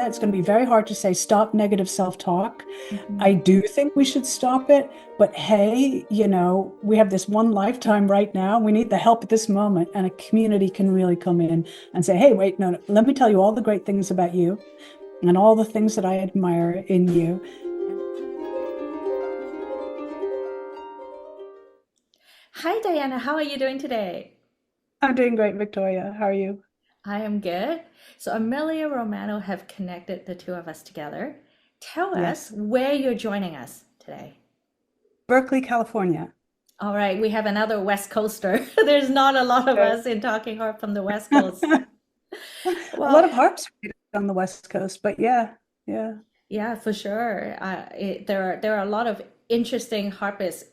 it's going to be very hard to say stop negative self-talk. I Mhm. do think we should stop it, but hey, we have this one lifetime right now. We need the help at this moment, and a community can really come in and say, hey, wait, no, no, let me tell you all the great things about you and all the things that I admire in you. Hi, Diana. How are you doing today? I'm doing great, Victoria. How are you? I am good. So, Amelia Romano have connected the two of us together. Tell us Yes. where you're joining us today. Berkeley, California. All right, we have another West Coaster. There's not a lot of us in Talking Harp from the West Coast. A lot Well, of harps on the West Coast, but yeah, yeah. yeah, for sure. There are a lot of interesting harpists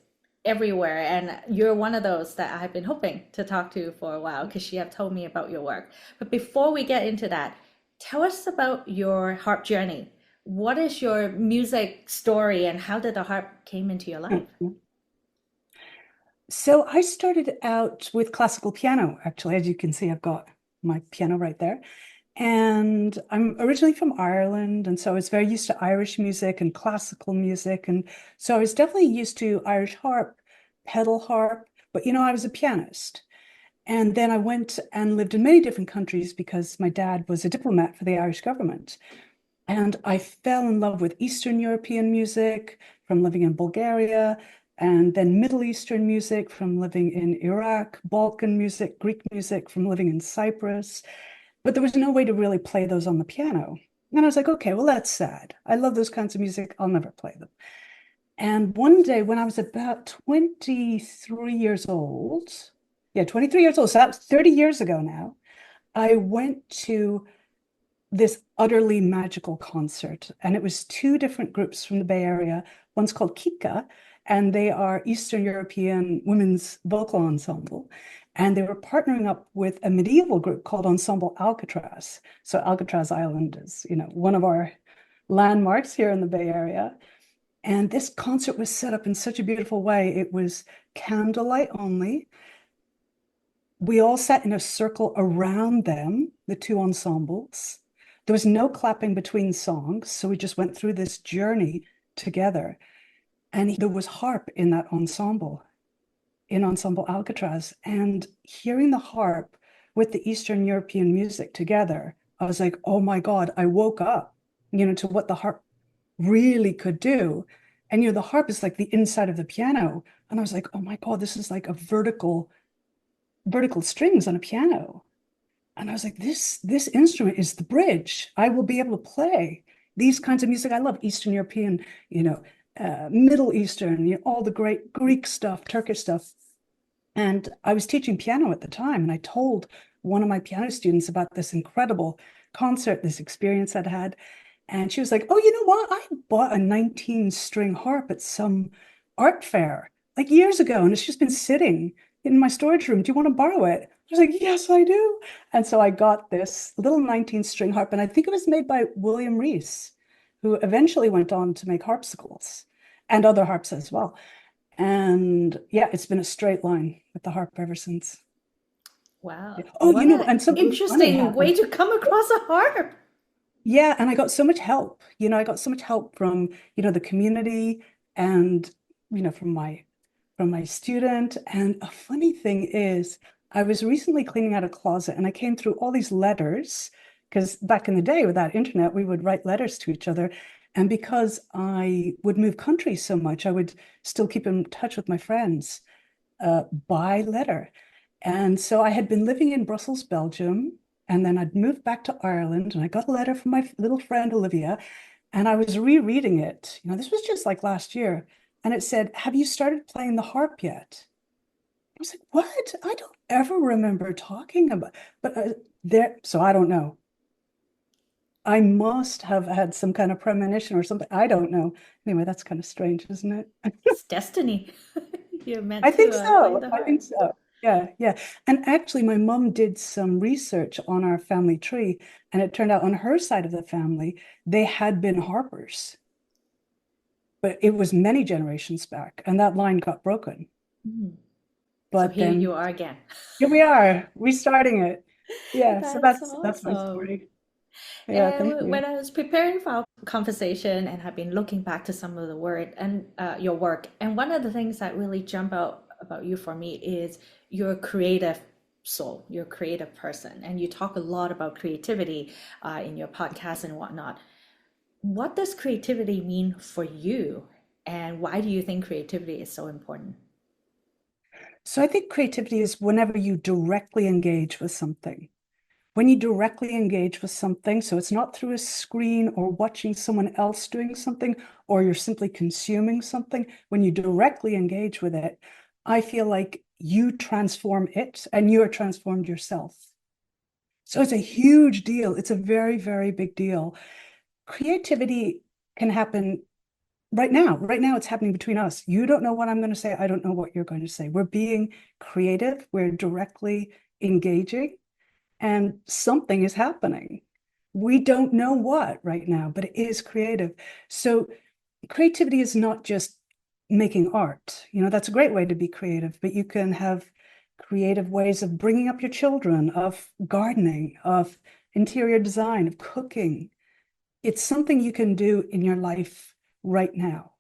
everywhere, and you're one of those that I've been hoping to talk to for a while because you have told me about your work. But before we get into that, tell us about your harp journey. What is your music story, and how did the harp came into your life? So I started out with classical piano, actually. As you can see, I've got my piano right there. And I'm originally from Ireland. And so I was very used to Irish music and classical music. And so I was definitely used to Irish harp, pedal harp, but I was a pianist. And then I went and lived in many different countries because my dad was a diplomat for the Irish government. And I fell in love with Eastern European music from living in Bulgaria, and then Middle Eastern music from living in Iraq, Balkan music, Greek music from living in Cyprus. But there was no way to really play those on the piano. And I was like, okay, well, that's sad. I love those kinds of music. I'll never play them. And one day when I was about 23 years old, yeah, 23 years old, so that was 30 years ago now, I went to this utterly magical concert. And it was two different groups from the Bay Area. One's called Kika, and they are Eastern European women's vocal ensemble. And they were partnering up with a medieval group called Ensemble Alcatraz. So Alcatraz Island is, one of our landmarks here in the Bay Area. And this concert was set up in such a beautiful way. It was candlelight only. We all sat in a circle around them, the two ensembles. There was no clapping between songs, so we just went through this journey together. And there was harp in that ensemble, in Ensemble Alcatraz. And hearing the harp with the Eastern European music together, I was like, oh my God, I woke up, to what the harp really could do. And, the harp is like the inside of the piano. And I was like, oh my God, this is like a vertical strings on a piano. And I was like, this instrument is the bridge. I will be able to play these kinds of music. I love Eastern European, Middle Eastern, all the great Greek stuff, Turkish stuff. And I was teaching piano at the time, and I told one of my piano students about this incredible concert, this experience I'd had. And she was like, oh, you know what? I bought a 19-string harp at some art fair like years ago, and it's just been sitting in my storage room. Do you want to borrow it? I was like, yes, I do. And so I got this little 19-string harp, and I think it was made by William Rees, who eventually went on to make harpsicles and other harps as well. And yeah, it's been a straight line with the harp ever since. Yeah. Wow, Oh, what an and something funny interesting way happened. to come across a harp. Yeah, and I got so much help. I got so much help from, the community and, from my student. And a funny thing is, I was recently cleaning out a closet and I came through all these letters because back in the day without internet, we would write letters to each other. And because I would move countries so much, I would still keep in touch with my friends by letter. And so I had been living in Brussels, Belgium, and then I'd moved back to Ireland, and I got a letter from my little friend Olivia, and I was rereading it. This was just like last year, and it said, "Have you started playing the harp yet?" I was like, "What? I don't ever remember talking about." But there, so I don't know. I must have had some kind of premonition or something. I don't know. Anyway, that's kind of strange, isn't it? It's destiny. You're meant I to think play so. the I harp. think so. Yeah, yeah. And actually, my mom did some research on our family tree, and it turned out on her side of the family, they had been harpers, but it was many generations back, and that line got broken. Mm. So But here you then are again. here we are, restarting it. Yeah, so That's that's my awesome. story. Yeah, thank And you. when I was preparing for our conversation and have been looking back to some of the word and your work, and one of the things that really jump out about you for me is your creative soul, your creative person, and you talk a lot about creativity in your podcast and whatnot. What does creativity mean for you, and why do you think creativity is so important? So I think creativity is whenever you directly engage with something. When you directly engage with something, so it's not through a screen or watching someone else doing something, or you're simply consuming something, when you directly engage with it, I feel like you transform it and you are transformed yourself. So it's a huge deal. It's a very, very big deal. Creativity can happen right now. Right now, it's happening between us. You don't know what I'm going to say. I don't know what you're going to say. We're being creative. We're directly engaging and something is happening. We don't know what right now, but it is creative. So creativity is not just making art. That's a great way to be creative, but you can have creative ways of bringing up your children, of gardening, of interior design, of cooking. It's something you can do in your life right now.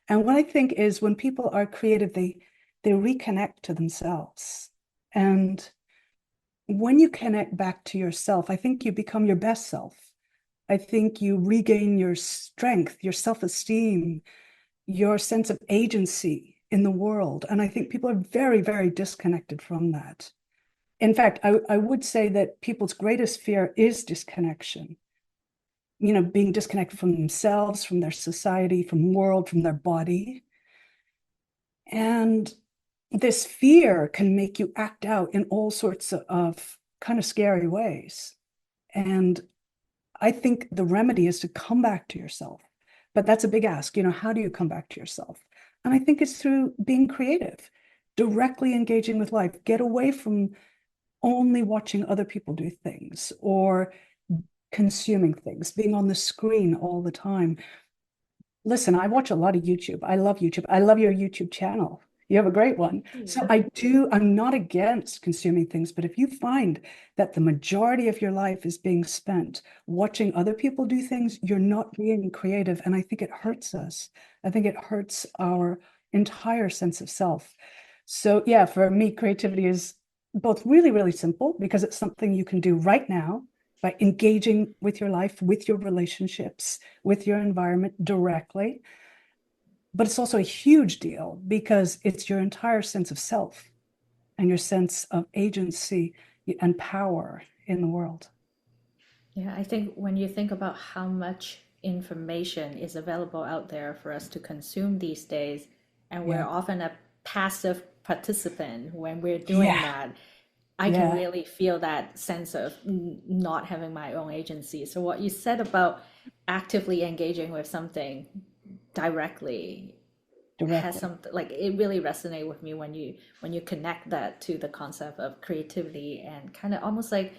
And what I think is when people are creative, they reconnect to themselves. And when you connect back to yourself, I think you become your best self. I think you regain your strength, your self-esteem, your sense of agency in the world. And I think people are very, very disconnected from that. In fact, I would say that people's greatest fear is disconnection, being disconnected from themselves, from their society, from world, from their body. And this fear can make you act out in all sorts of kind of scary ways. And I think the remedy is to come back to yourself. But that's a big ask. How do you come back to yourself? And I think it's through being creative, directly engaging with life. Get away from only watching other people do things or consuming things, being on the screen all the time. Listen, I watch a lot of YouTube. I love YouTube. I love your YouTube channel. You have a great one. So I'm not against consuming things, but if you find that the majority of your life is being spent watching other people do things, you're not being creative. And I think it hurts us. I think it hurts our entire sense of self. So yeah, for me, creativity is both really, really simple because it's something you can do right now by engaging with your life, with your relationships, with your environment directly. But it's also a huge deal because it's your entire sense of self and your sense of agency and power in the world. Yeah, I think when you think about how much information is available out there for us to consume these days, and we're Yeah. often a passive participant when we're doing Yeah. that, I can Yeah. really feel that sense of not having my own agency. So what you said about actively engaging with something directly has Directly. something like it really resonated with me when you connect that to the concept of creativity and kind of almost like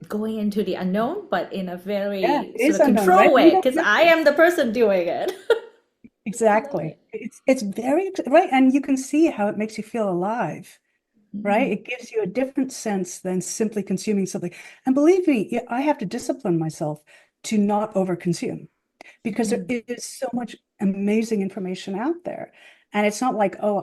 going into the unknown, but in a Yeah. very It sort is of unknown, control right? We way, don't because know. I am the person doing it. Love Exactly. it. It's very right. And you can see how it makes you feel alive, right? Mhm. It gives you a different sense than simply consuming something. And believe me, yeah, I have to discipline myself to not overconsume because there Mhm. is so much amazing information out there. And it's not like, oh,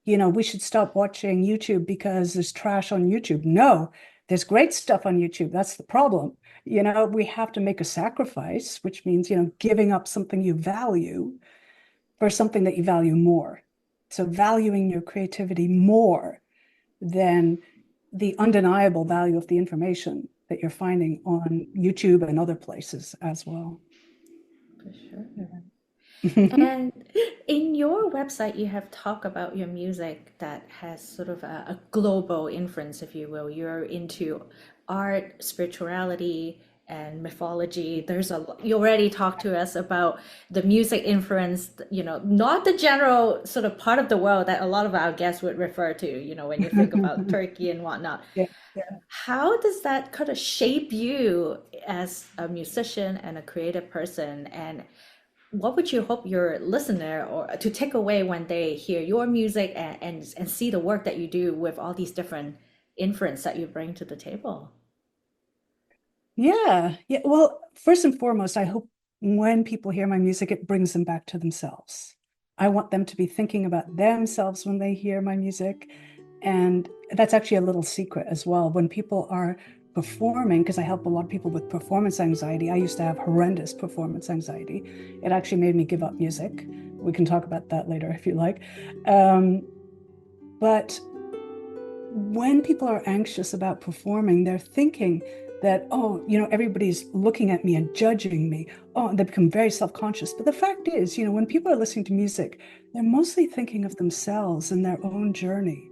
we should stop watching YouTube because there's trash on YouTube. No, there's great stuff on YouTube. That's the problem. We have to make a sacrifice, which means, giving up something you value for something that you value more. So valuing your creativity more than the undeniable value of the information that you're finding on YouTube and other places as well. For sure. Yeah. And in your website, you have talked about your music that has sort of a global influence, if you will. You're into art, spirituality, and mythology. You already talked to us about the music influence, not the general sort of part of the world that a lot of our guests would refer to, when you think about Turkey and whatnot. Yeah, yeah. How does that kind of shape you as a musician and a creative person? And what would you hope your listener or to take away when they hear your music and see the work that you do with all these different influence that you bring to the table? Yeah. Yeah. Well, first and foremost, I hope when people hear my music, it brings them back to themselves. I want them to be thinking about themselves when they hear my music. And that's actually a little secret as well. When people are performing, because I help a lot of people with performance anxiety, I used to have horrendous performance anxiety. It actually made me give up music. We can talk about that later if you like. But when people are anxious about performing, they're thinking that, oh, everybody's looking at me and judging me. Oh, and they become very self-conscious. But the fact is, when people are listening to music, they're mostly thinking of themselves and their own journey.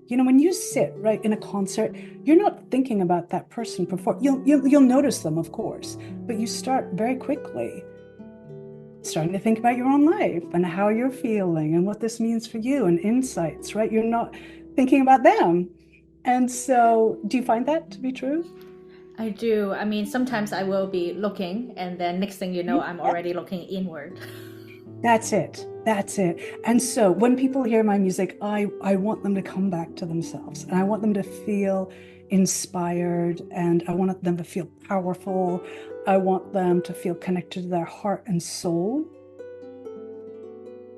When you sit right in a concert, you're not thinking about that person perform. You'll notice them, of course, but you start very quickly starting to think about your own life and how you're feeling and what this means for you and insights, right? You're not thinking about them. And so, do you find that to be true? I do. I mean, sometimes I will be looking, and then next thing you know, Mhm. I'm Yeah, already looking inward. that's it. That's it. And so when people hear my music, I want them to come back to themselves and I want them to feel inspired and I want them to feel powerful. I want them to feel connected to their heart and soul.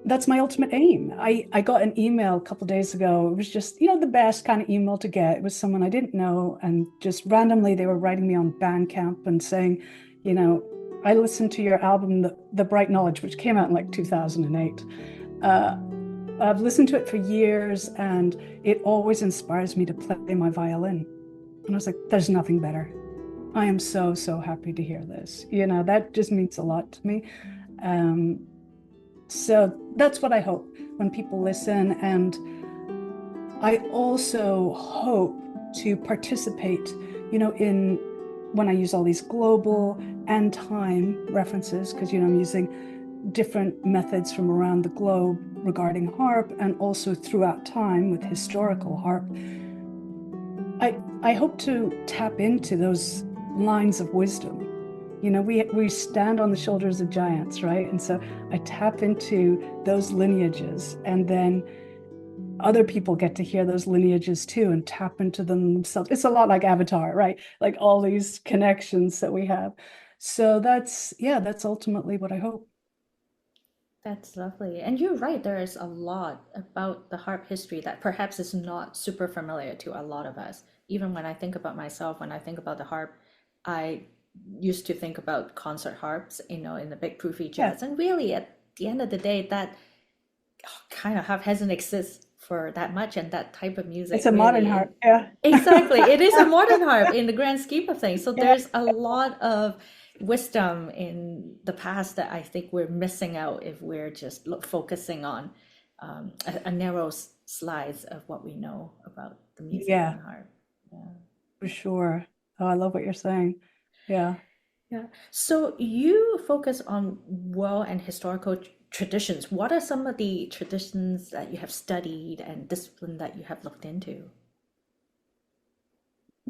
That's my ultimate aim. I got an email a couple of days ago. It was just, the best kind of email to get. It was someone I didn't know, and just randomly they were writing me on Bandcamp and saying, you know, I listened to your album, The Bright Knowledge, which came out in like 2008. Uh, I've listened to it for years, and it always inspires me to play my violin. And I was like, there's nothing better. I am so, so happy to hear this. That just means a lot to me. Um, so that's what I hope when people listen. And I also hope to participate, in when I use all these global and time references, because, I'm using different methods from around the globe regarding harp and also throughout time with historical harp. I hope to tap into those lines of wisdom. We stand on the shoulders of giants, right? And so I tap into those lineages, and then other people get to hear those lineages too and tap into them themselves. It's a lot like Avatar, right? Like all these connections that we have. So yeah, that's ultimately what I hope. That's lovely. And you're right, there is a lot about the harp history that perhaps is not super familiar to a lot of us. Even when I think about myself, when I think about the harp, I used to think about concert harps, in the big poofy Yeah, jazz. And really, at the end of the day, that kind of harp hasn't existed for that much, and that type of it's music a modern really. harp. Yeah. Exactly. It is a modern harp in the grand scheme of things. So Yeah. there's a lot of wisdom in the past that I think we're missing out if we're just focusing on a narrow slice of what we know about the music Yeah, and harp. Yeah. for sure. Oh, I love what you're saying. Yeah. Yeah. So you focus on world and historical traditions. What are some of the traditions that you have studied and discipline that you have looked into?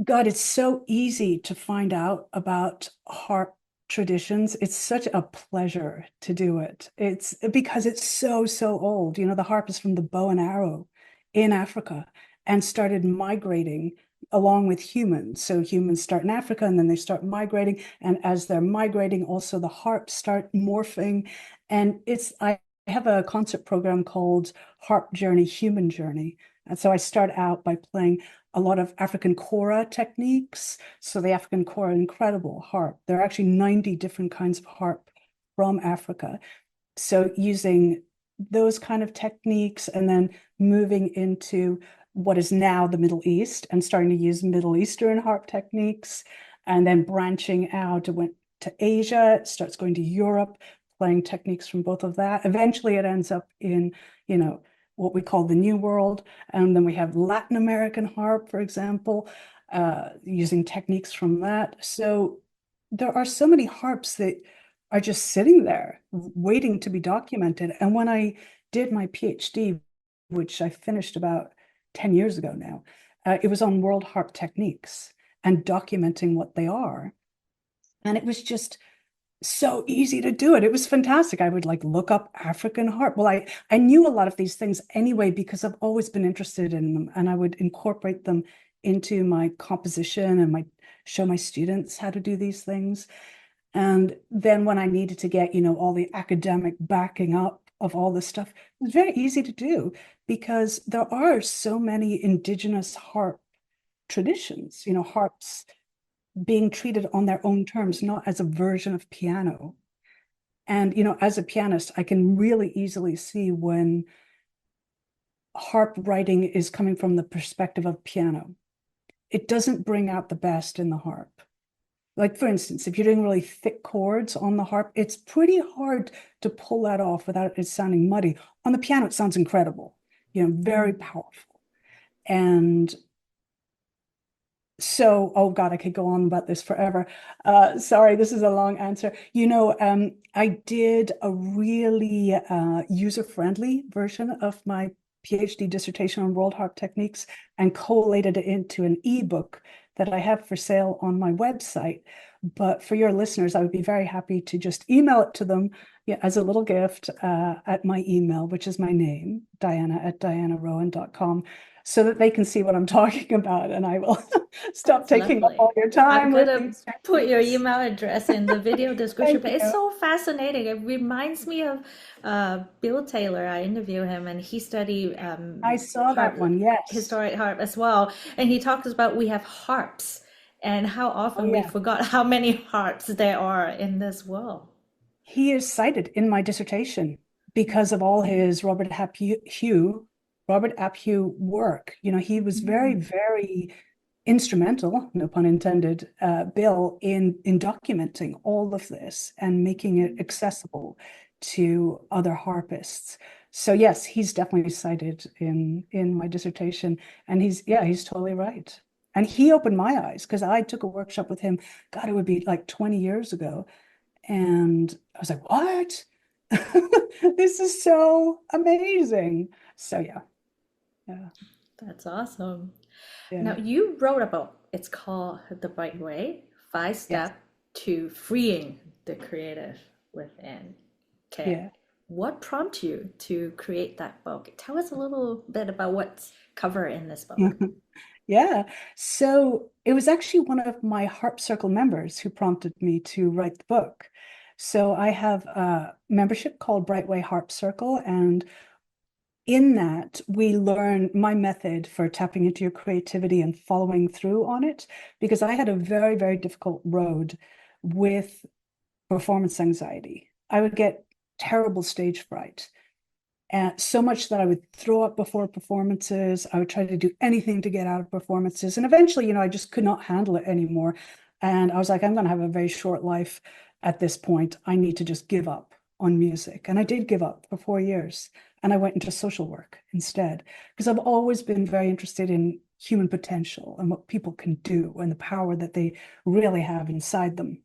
God, it's so easy to find out about harp traditions. It's such a pleasure to do it. It's because it's so, so old. The harp is from the bow and arrow in Africa and started migrating along with humans. So humans start in Africa and then they start migrating. And as they're migrating, also the harps start morphing. And I have a concert program called Harp Journey, Human Journey. And so I start out by playing a lot of African kora techniques. So the African kora, incredible harp. There are actually 90 different kinds of harp from Africa. So using those kind of techniques and then moving into what is now the Middle East and starting to use Middle Eastern harp techniques and then branching out. It went to Asia, it starts going to Europe, playing techniques from both of that. Eventually it ends up in, what we call the New World. And then we have Latin American harp, for example, using techniques from that. So there are so many harps that are just sitting there waiting to be documented. And when I did my PhD, which I finished about 10 years ago now, it was on world harp techniques and documenting what they are. And it was just so easy to do it. It was fantastic. I would like look up African harp. Well, I knew a lot of these things anyway because I've always been interested in them and I would incorporate them into my composition and show my students how to do these things. And then when I needed to get, all the academic backing up of all this stuff, it was very easy to do because there are so many indigenous harp traditions, harps being treated on their own terms, not as a version of piano. And, as a pianist, I can really easily see when harp writing is coming from the perspective of piano. It doesn't bring out the best in the harp. Like, for instance, if you're doing really thick chords on the harp, it's pretty hard to pull that off without it sounding muddy. On the piano, it sounds incredible, very powerful. And so, oh God, I could go on about this forever. Sorry, this is a long answer. I did a really user-friendly version of my PhD dissertation on world harp techniques and collated it into an ebook that I have for sale on my website. But for your listeners, I would be very happy to just email it to them, as a little gift at my email, which is my name, diana@dianarowan.com, so that they can see what I'm talking about. And I will stop That's taking up lovely. all your I'm time with gonna these put your techniques. email address in the video description, Thank but it's you. so fascinating. It reminds me of Bill Taylor. I interview him, and he studied I saw that harp, one. Yes. historic harp as well. And he talks about we have harps and how Oh, often we yeah. forgot how many harps there are in this world. He is cited in my dissertation because of all his Robert Ap Hugh work. He was very, Mm. very instrumental, no pun intended, Bill, in documenting all of this and making it accessible to other harpists. So yes, he's definitely cited in my dissertation, and he's totally right. And he opened my eyes because I took a workshop with him. God, it would be like 20 years ago, and I was like, what? This is so amazing. So yeah, yeah, That's awesome. yeah, Now, you wrote a book. It's called The Bright Way, Five yes, Steps to Freeing the Creative Within. Okay. yeah. What prompted you to create that book? Tell us a little bit about what's covered in this book. Yeah. So it was actually one of my Harp Circle members who prompted me to write the book. So I have a membership called Brightway Harp Circle, and in that we learn my method for tapping into your creativity and following through on it, because I had a very, very difficult road with performance anxiety. I would get terrible stage fright. And so much that I would throw up before performances. I would try to do anything to get out of performances. And eventually, I just could not handle it anymore. And I was like, I'm going to have a very short life at this point. I need to just give up on music. And I did give up for 4 years. And I went into social work instead, because I've always been very interested in human potential and what people can do and the power that they really have inside them.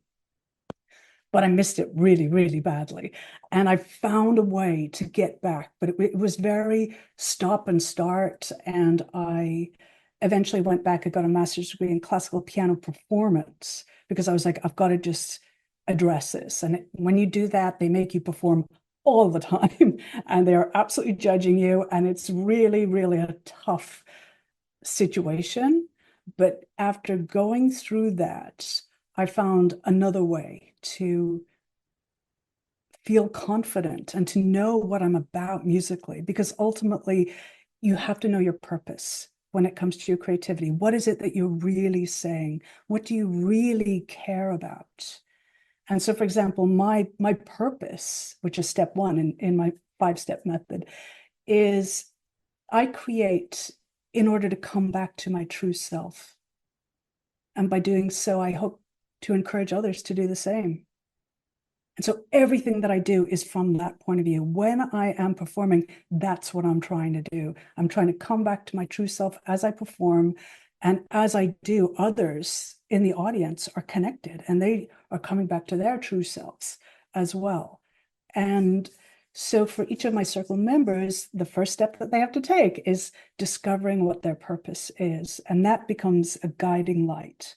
But I missed it really, really badly. And I found a way to get back, but it was very stop and start. And I eventually went back. I got a master's degree in classical piano performance because I was like, I've got to just address this. And when you do that, they make you perform all the time and they are absolutely judging you. And it's really, really a tough situation. But after going through that, I found another way to feel confident and to know what I'm about musically, because ultimately you have to know your purpose when it comes to your creativity. What is it that you're really saying? What do you really care about? And so, for example, my purpose, which is step one in my 5-step method, is I create in order to come back to my true self. And by doing so, I hope to encourage others to do the same. And so everything that I do is from that point of view. When I am performing, that's what I'm trying to do. I'm trying to come back to my true self as I perform. And as I do, others in the audience are connected and they are coming back to their true selves as well. And so for each of my circle members, the first step that they have to take is discovering what their purpose is. And that becomes a guiding light.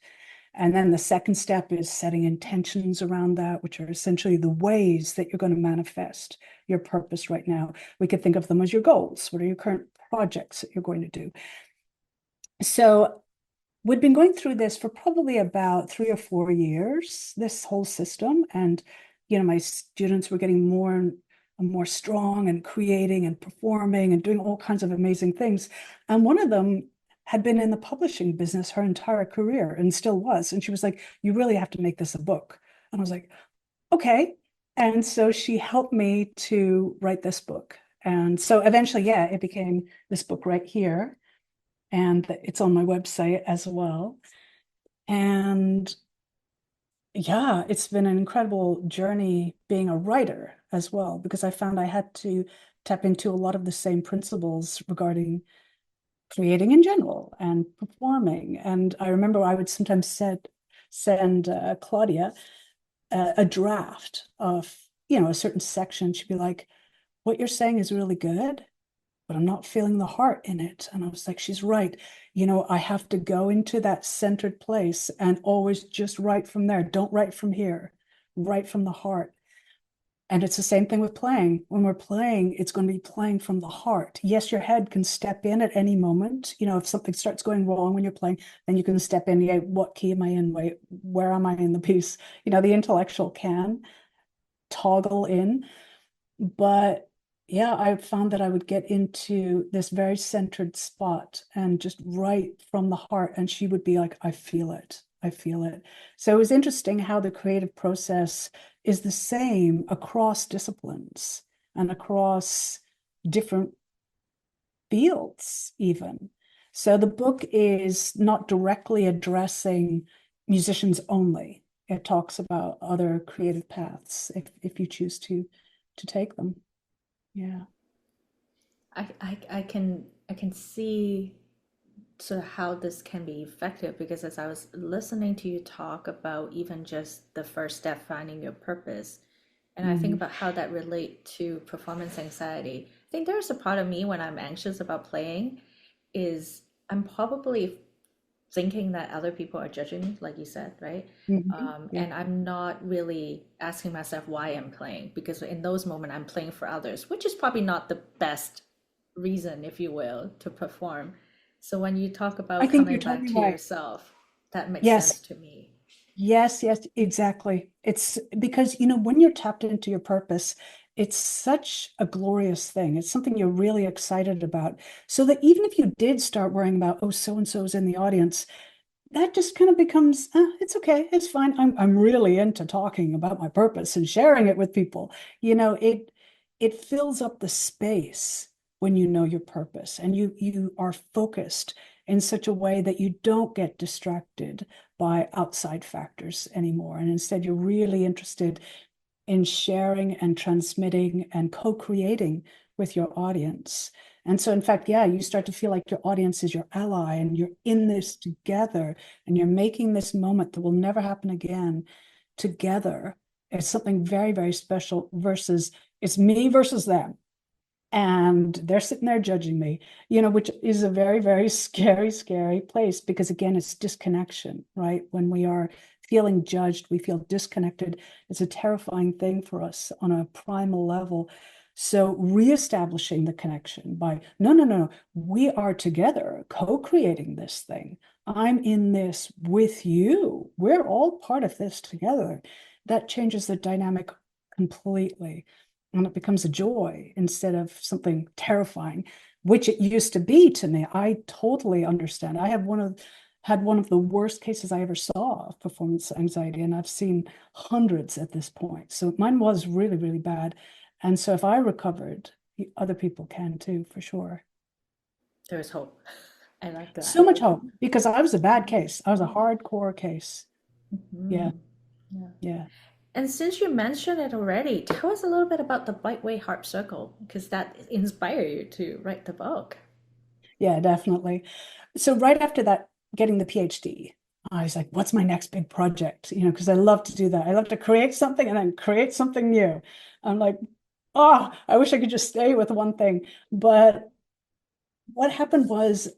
And then the second step is setting intentions around that, which are essentially the ways that you're going to manifest your purpose right now. We could think of them as your goals. What are your current projects that you're going to do? So we'd been going through this for probably about 3 or 4 years, this whole system. And, my students were getting more and more strong and creating and performing and doing all kinds of amazing things. And one of them had been in the publishing business her entire career and still was. And she was like, you really have to make this a book. And I was like, okay. And so she helped me to write this book. And so eventually, yeah, it became this book right here. And it's on my website as well. And yeah, it's been an incredible journey being a writer as well, because I found I had to tap into a lot of the same principles regarding creating in general and performing. And I remember I would sometimes send Claudia a draft of, a certain section. She'd be like, what you're saying is really good, but I'm not feeling the heart in it. And I was like, she's right. I have to go into that centered place and always just write from there. Don't write from here, write from the heart. And it's the same thing with playing. When we're playing, it's going to be playing from the heart. Yes, your head can step in at any moment. If something starts going wrong when you're playing, then you can step in. Yeah, what key am I in? Wait, where am I in the piece? The intellectual can toggle in. But yeah, I found that I would get into this very centered spot and just write from the heart. And she would be like, I feel it. I feel it. So it was interesting how the creative process is the same across disciplines and across different fields, even. So the book is not directly addressing musicians only. It talks about other creative paths if you choose to take them. Yeah. I can see sort of how this can be effective, because as I was listening to you talk about even just the first step, finding your purpose, and I think Mm. about how that relate to performance anxiety. I think there's a part of me when I'm anxious about playing is I'm probably thinking that other people are judging me, like you said, right? Yeah. And I'm not really asking myself why I'm playing, because in those moments I'm playing for others, which is probably not the best reason, if you will, to perform. So when you talk I about think you're coming back totally to right. yourself, that makes Yes. sense to me. Yes, yes, exactly. It's because, when you're tapped into your purpose, it's such a glorious thing. It's something you're really excited about. So that even if you did start worrying about, oh, so and so's in the audience, that just kind of becomes, it's okay, it's fine. I'm really into talking about my purpose and sharing it with people. It fills up the space when you know your purpose and you are focused in such a way that you don't get distracted by outside factors anymore. And instead, you're really interested in sharing and transmitting and co-creating with your audience. And so, in fact, yeah, you start to feel like your audience is your ally and you're in this together and you're making this moment that will never happen again together. It's something very, very special versus it's me versus them. And they're sitting there judging me, which is a very, very scary, scary place because, again, it's disconnection, right? When we are feeling judged, we feel disconnected. It's a terrifying thing for us on a primal level. So, reestablishing the connection by no, no, no, no, we are together co creating this thing. I'm in this with you. We're all part of this together. That changes the dynamic completely and it becomes a joy instead of something terrifying, which it used to be to me. I totally understand. I have had one of the worst cases I ever saw of performance anxiety, and I've seen hundreds at this point. So mine was really, really bad. And so if I recovered, other people can too, for sure. There's hope. I like So that. much hope because I was a bad case. I was a hardcore case. Yeah, Mhm. Yeah. yeah. And since you mentioned it already, tell us a little bit about the Bite Harp Circle, because that inspired you to write the book. Yeah, definitely. So right after that, getting the PhD, I was like, what's my next big project? Because I love to do that. I love to create something and then create something new. I'm like, oh, I wish I could just stay with one thing. But what happened was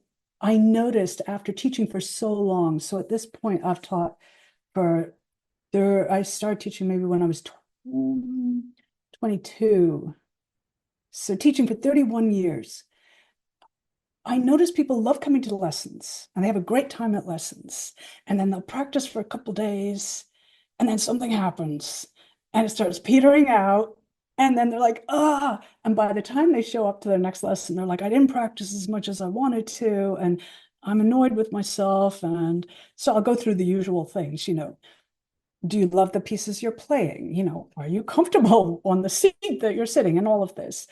I noticed after teaching for so long, so at this point I've taught for I started teaching maybe when I was 22. So teaching for 31 years. I notice people love coming to lessons and they have a great time at lessons. And then they'll practice for a couple days and then something happens and it starts petering out. And then they're like, ah. And by the time they show up to their next lesson, they're like, I didn't practice as much as I wanted to. And I'm annoyed with myself. And so I'll go through the usual things, do you love the pieces you're playing? Are you comfortable on the seat that you're sitting and all of this?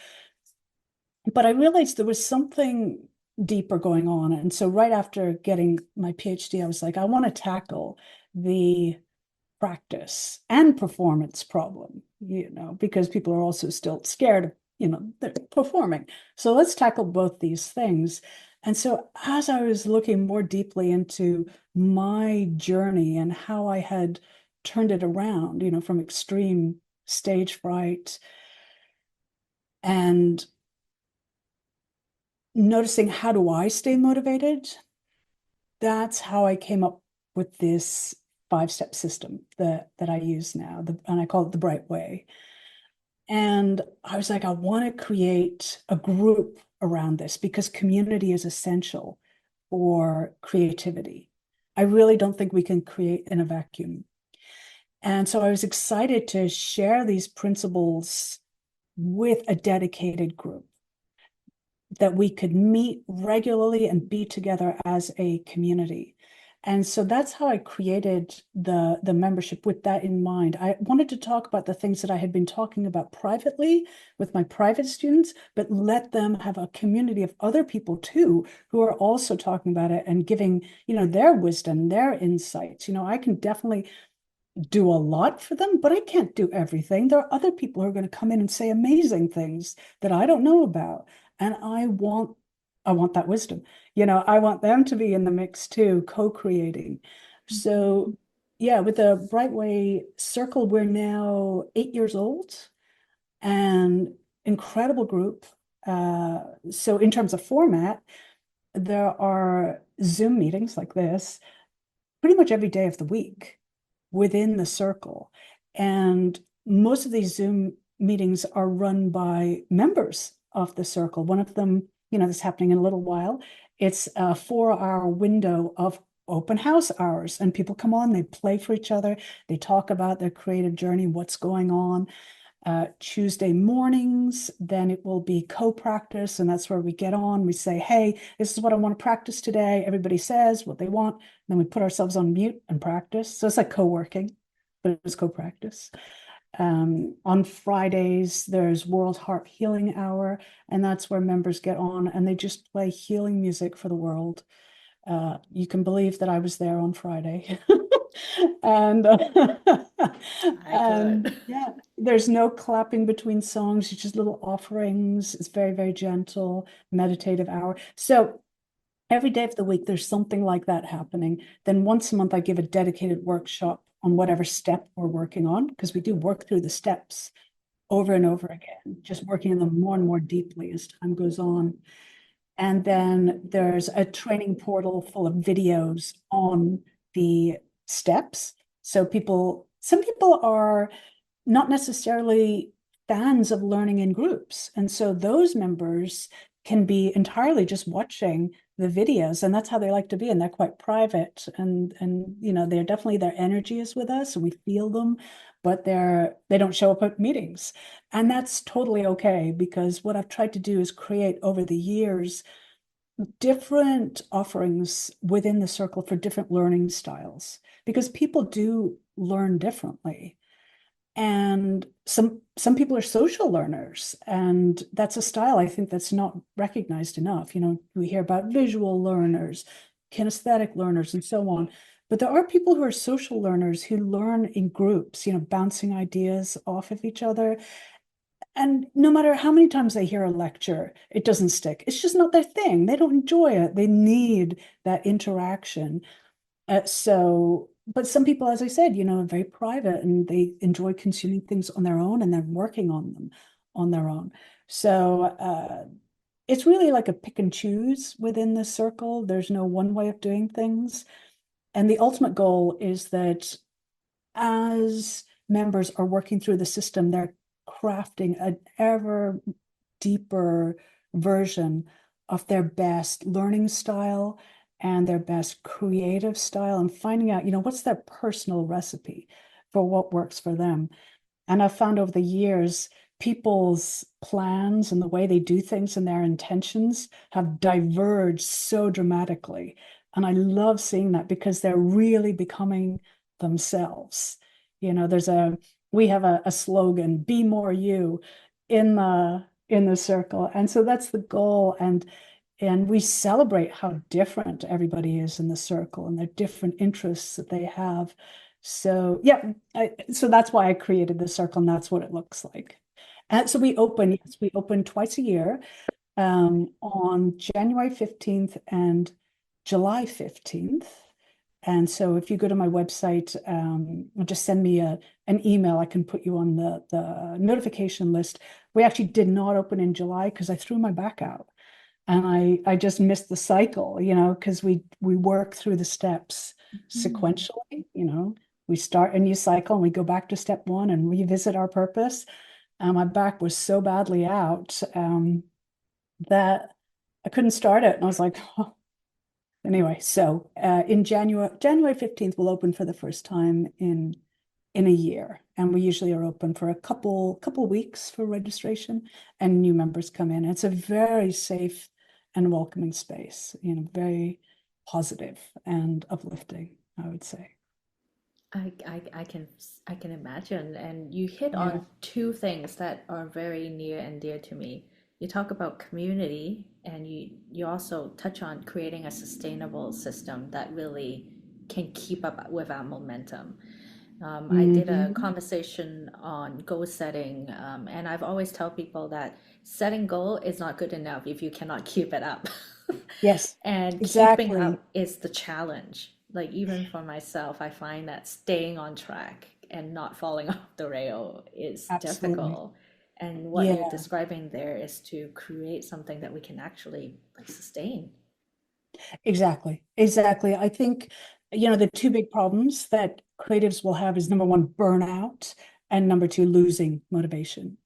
But I realized there was something deeper going on. And so right after getting my PhD, I was like, I want to tackle the practice and performance problem, because people are also still scared of, they're performing. So let's tackle both these things. And so as I was looking more deeply into my journey and how I had turned it around, from extreme stage fright and noticing how do I stay motivated, that's how I came up with this 5-step system that I use now, and I call it the Bright Way. And I was like, I want to create a group around this because community is essential for creativity. I really don't think we can create in a vacuum. And so I was excited to share these principles with a dedicated group, that we could meet regularly and be together as a community. And so that's how I created the membership with that in mind. I wanted to talk about the things that I had been talking about privately with my private students, but let them have a community of other people too, who are also talking about it and giving, their wisdom, their insights. I can definitely do a lot for them, but I can't do everything. There are other people who are going to come in and say amazing things that I don't know about. And I want that wisdom. I want them to be in the mix too, co-creating. So yeah, with the Brightway Circle, we're now 8 years old and incredible group. So in terms of format, there are Zoom meetings like this pretty much every day of the week within the circle. And most of these Zoom meetings are run by members of the circle. One of them, that's happening in a little while. It's a 4-hour window of open house hours, and people come on, they play for each other, they talk about their creative journey, what's going on. Tuesday mornings, then it will be co-practice, and that's where we get on. We say, hey, this is what I want to practice today. Everybody says what they want. Then we put ourselves on mute and practice. So it's like co-working, but it's co-practice. On Fridays, there's World Harp Healing Hour, and that's where members get on and they just play healing music for the world. You can believe that I was there on Friday. And I could. yeah, there's no clapping between songs, it's just little offerings. It's very, very gentle, meditative hour. So every day of the week, there's something like that happening. Then once a month, I give a dedicated workshop on whatever step we're working on, because we do work through the steps over and over again, just working on them more and more deeply as time goes on. And then there's a training portal full of videos on the steps. So some people are not necessarily fans of learning in groups. And so those members can be entirely just watching the videos, and that's how they like to be. And they're quite private, and they're definitely, their energy is with us and we feel them, but they don't show up at meetings. And that's totally okay, because what I've tried to do is create over the years different offerings within the circle for different learning styles, because people do learn differently. And some people are social learners, and that's a style I think that's not recognized enough. We hear about visual learners, kinesthetic learners, and so on. But there are people who are social learners who learn in groups, bouncing ideas off of each other. And no matter how many times they hear a lecture, it doesn't stick. It's just not their thing. They don't enjoy it. They need that interaction. But some people, as I said, are very private and they enjoy consuming things on their own, and they're working on them on their own. So it's really like a pick and choose within the circle. There's no one way of doing things. And the ultimate goal is that as members are working through the system, they're crafting an ever deeper version of their best learning style and their best creative style and finding out, what's their personal recipe for what works for them. And I've found over the years, people's plans and the way they do things and their intentions have diverged so dramatically. And I love seeing that because they're really becoming themselves. We have a slogan, be more you in the circle. And so that's the goal. And we celebrate how different everybody is in the circle and their different interests that they have. So yeah, so that's why I created the circle, and that's what it looks like. And so we open twice a year, on January 15th and July 15th. And so if you go to my website, just send me an email, I can put you on the notification list. We actually did not open in July because I threw my back out. And I just missed the cycle, because we work through the steps Mhm. sequentially. We start a new cycle and we go back to step one and revisit our purpose. And my back was so badly out, that I couldn't start it. And I was like, oh. Anyway, so in January 15th, we'll open for the first time in a year. And we usually are open for a couple weeks for registration, and new members come in. It's a very safe and welcoming space, very positive and uplifting, I would say. I can imagine, and you hit Yeah. on two things that are very near and dear to me. You talk about community, and you also touch on creating a sustainable system that really can keep up with our momentum. I did a Mhm. conversation on goal setting, and I've always tell people that setting goal is not good enough if you cannot keep it up. Yes, And keeping exactly. up is the challenge. Like even for myself, I find that staying on track and not falling off the rail is Absolutely. difficult. And what you're Yeah. describing there is to create something that we can actually like sustain. Exactly. Exactly. I think, the two big problems that creatives will have is number one, burnout, and number two, losing motivation.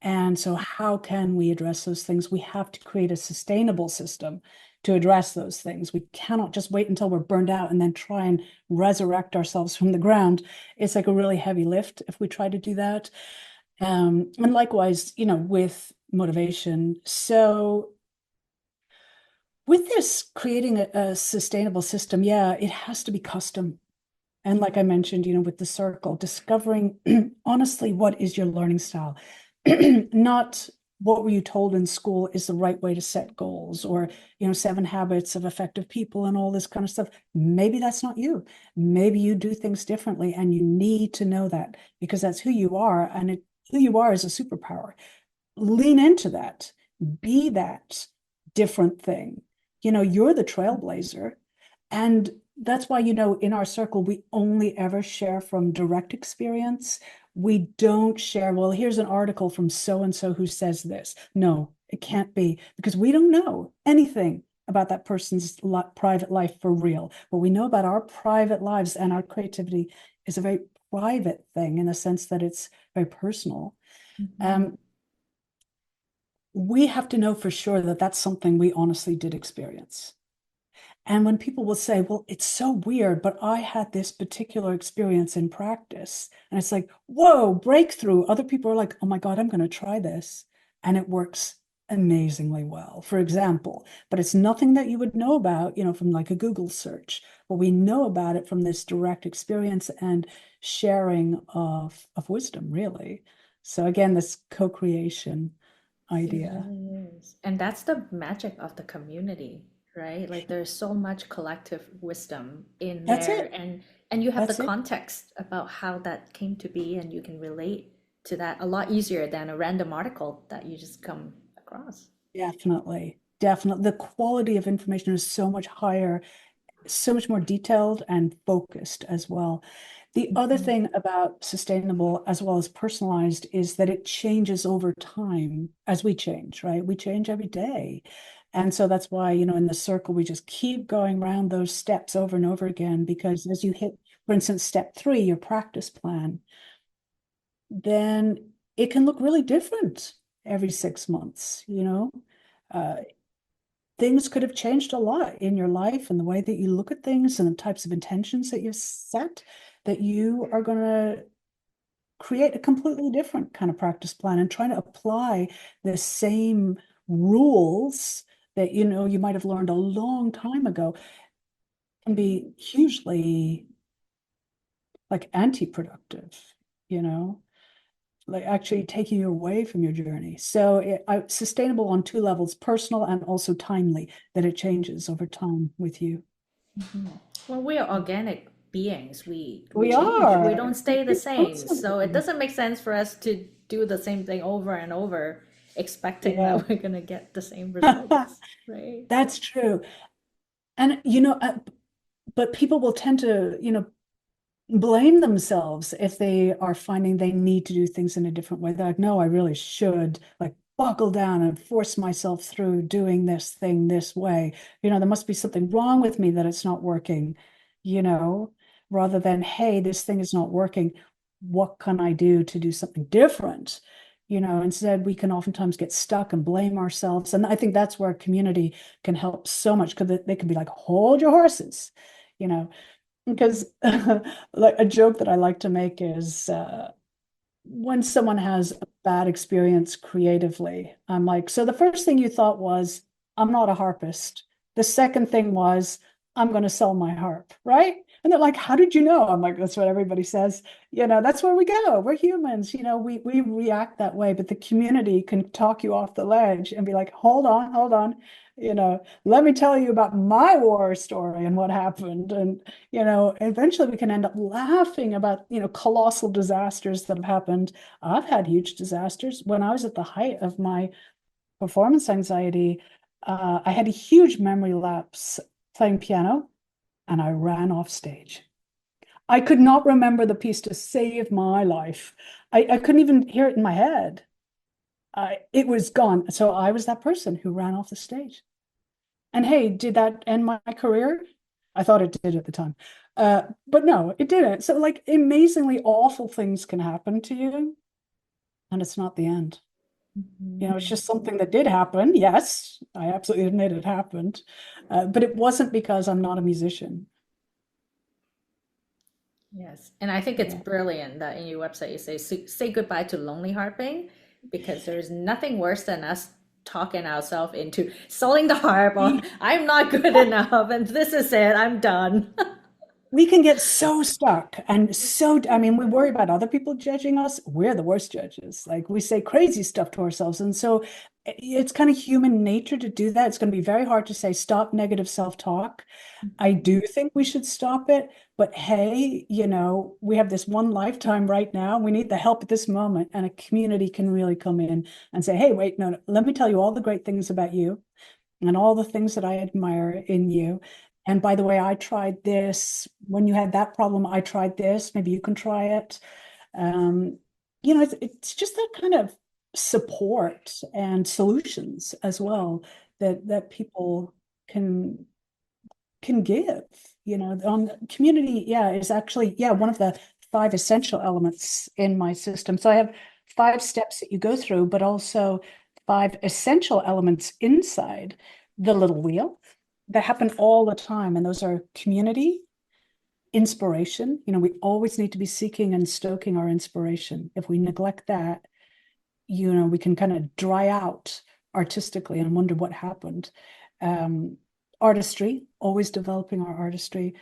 And so, how can we address those things? We have to create a sustainable system to address those things. We cannot just wait until we're burned out and then try and resurrect ourselves from the ground. It's like a really heavy lift if we try to do that. And likewise, with motivation. So, with this creating a sustainable system, yeah, it has to be custom. And like I mentioned, with the circle, discovering honestly, what is your learning style? Not what were you told in school is the right way to set goals, or, 7 habits of effective people and all this kind of stuff. Maybe that's not you. Maybe you do things differently, and you need to know that because that's who you are. And who you are is a superpower. Lean into that, be that different thing. You're the trailblazer. And that's why, in our circle, we only ever share from direct experience. We don't share, well, here's an article from so and so who says this. No, it can't be, because we don't know anything about that person's private life for real. What we know about our private lives and our creativity is a very private thing in the sense that it's very personal. Mhm. Um, we have to know for sure that that's something we honestly did experience. And when people will say, well, it's so weird, but I had this particular experience in practice. And it's like, whoa, breakthrough. Other people are like, oh my God, I'm going to try this. And it works amazingly well, for example. But it's nothing that you would know about, from like a Google search. But we know about it from this direct experience and sharing of wisdom, really. So again, this co-creation It idea. really is. And that's the magic of the community, right? Like there's so much collective wisdom in That's there, it. and you have the That's it. context about how that came to be, and you can relate to that a lot easier than a random article that you just come across. Definitely. Definitely. The quality of information is so much higher, so much more detailed and focused as well. The other Mhm. thing about sustainable as well as personalized is that it changes over time as we change, right? We change every day. And so that's why, in the circle, we just keep going around those steps over and over again, because as you hit, for instance, step 3, your practice plan, then it can look really different every 6 months. Uh, things could have changed a lot in your life and the way that you look at things and the types of intentions that you've set, that you are going to create a completely different kind of practice plan and trying to apply the same rules that you might have learned a long time ago can be hugely like anti-productive, you know, like actually taking you away from your journey. So sustainable on two levels, personal and also timely, that it changes over time with you. Mhm. Well, we are organic beings. We We change. We don't are. stay the We're same. So it constantly. doesn't make sense for us to do the same thing over and over, expecting Yeah. that we're gonna get the same results, right? That's true. And, but people will tend to, blame themselves if they are finding they need to do things in a different way. They're like, no, I really should like buckle down and force myself through doing this thing this way. There must be something wrong with me that it's not working, you know, rather than, hey, this thing is not working. What can I do to do something different? Instead, we can oftentimes get stuck and blame ourselves. And I think that's where community can help so much because they can be like, hold your horses, you know, because like a joke that I like to make is when someone has a bad experience creatively, I'm like, so the first thing you thought was, I'm not a harpist. The second thing was, I'm going to sell my harp, right? And they're like, how did you know? I'm like, that's what everybody says. That's where we go. We're humans. We react that way, but the community can talk you off the ledge and be like, hold on, hold on. Let me tell you about my war story and what happened. And eventually we can end up laughing about, colossal disasters that have happened. I've had huge disasters. When I was at the height of my performance anxiety, I had a huge memory lapse playing piano and I ran off stage. I could not remember the piece to save my life. I couldn't even hear it in my head. It was gone. So I was that person who ran off the stage. And hey, did that end my career? I thought it did at the time. But no, it didn't. So like amazingly awful things can happen to you, and it's not the end. It's Mhm. just something that did happen. Yes, I absolutely admit it happened. But it wasn't because I'm not a musician. Yes, and I think it's Yeah. brilliant that in your website you say goodbye to lonely harping because there's nothing worse than us talking ourselves into selling the harp or I'm not good enough and this is it, I'm done. We can get so stuck and I mean, we worry about other people judging us. We're the worst judges. Like we say crazy stuff to ourselves. And so it's kind of human nature to do that. It's going to be very hard to say, stop negative self-talk. I do think we should stop it, but hey, we have this one lifetime right now. We need the help at this moment, and a community can really come in and say, hey, wait, no, let me tell you all the great things about you and all the things that I admire in you. And by the way, I tried this when you had that problem. I tried this. Maybe you can try it. Um, it's just that kind of support and solutions as well that people can give, on community. Yeah, is actually, yeah, one of the five essential elements in my system. So I have five steps that you go through, but also five essential elements inside the little wheel that happen all the time. And those are community, inspiration. We always need to be seeking and stoking our inspiration. If we neglect that, we can kind of dry out artistically and wonder what happened. Um, Artistry, always developing our artistry,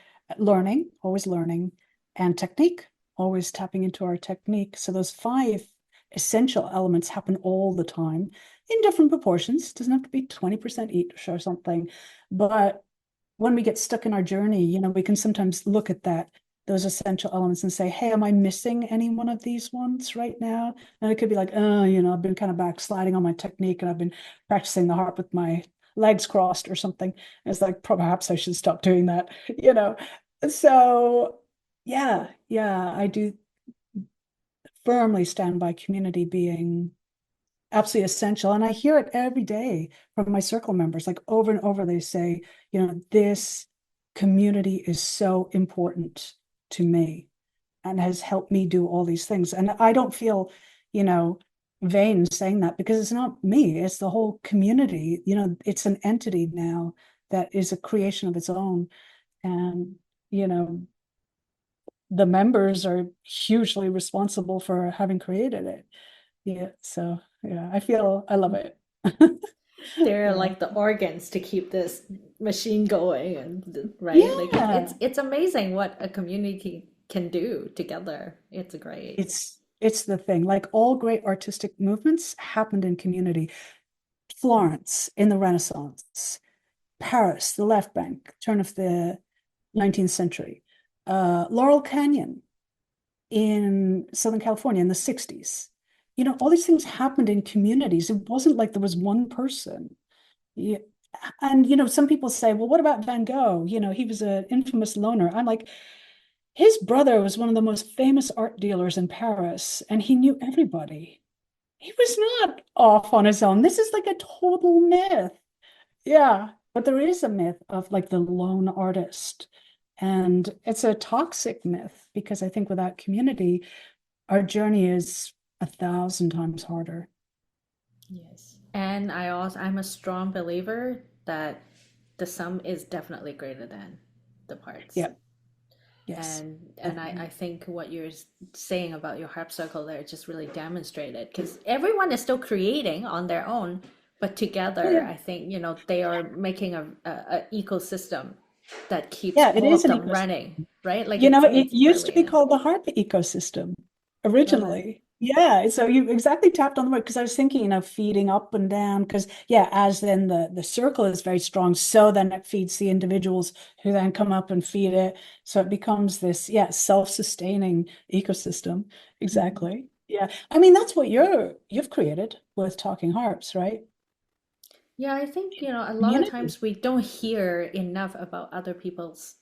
always learning, and technique, always tapping into our technique. So those five essential elements happen all the time in different proportions. It doesn't have to be 20% each or something. But when we get stuck in our journey, we can sometimes look at those essential elements and say, hey, am I missing any one of these ones right now? And it could be like, oh, I've been kind of backsliding on my technique and I've been practicing the harp with my legs crossed or something. And it's like, perhaps I should stop doing that, So yeah, I do firmly stand by community being absolutely essential. And I hear it every day from my circle members, like over and over, they say, this community is so important to me and has helped me do all these things. And I don't feel, you know, vain saying that because it's not me, it's the whole community. It's an entity now that is a creation of its own. And, you know, the members are hugely responsible for having created it. Yeah. So yeah, I love it. They're Yeah. like the organs to keep this machine going, and right, like it's Yeah. it's amazing what a community can do together. It's great. It's the thing. Like all great artistic movements happened in community. Florence in the Renaissance, Paris, the left bank, turn of the 19th century, Laurel Canyon in Southern California in the 60s. All these things happened in communities. It wasn't like there was one person. Yeah. And, some people say, well, what about Van Gogh? He was an infamous loner. I'm like, his brother was one of the most famous art dealers in Paris, and he knew everybody. He was not off on his own. This is like a total myth. Yeah. But there is a myth of like the lone artist. And it's a toxic myth because I think without community, our journey is 1,000 times harder. Yes. And I'm a strong believer that the sum is definitely greater than the parts. Yeah. Yes. And I think what you're saying about your harp circle there just really demonstrated, because everyone is still creating on their own, but Oh, together yeah. I think, they are making a ecosystem that keeps Yeah, it all is of an them ecosystem. running, right? Like it's It it's used to be brilliant. called the Harp ecosystem Right. originally. Yeah, so you exactly tapped on the word because I was thinking of feeding up and down because yeah, as then the circle is very strong, so then it feeds the individuals who then come up and feed it. So it becomes this, yeah, self-sustaining ecosystem. Mhm. Exactly. Yeah. I mean, that's what you've created with Talking Harps, right? Yeah, I think, a lot of Community. times we don't hear enough about other people's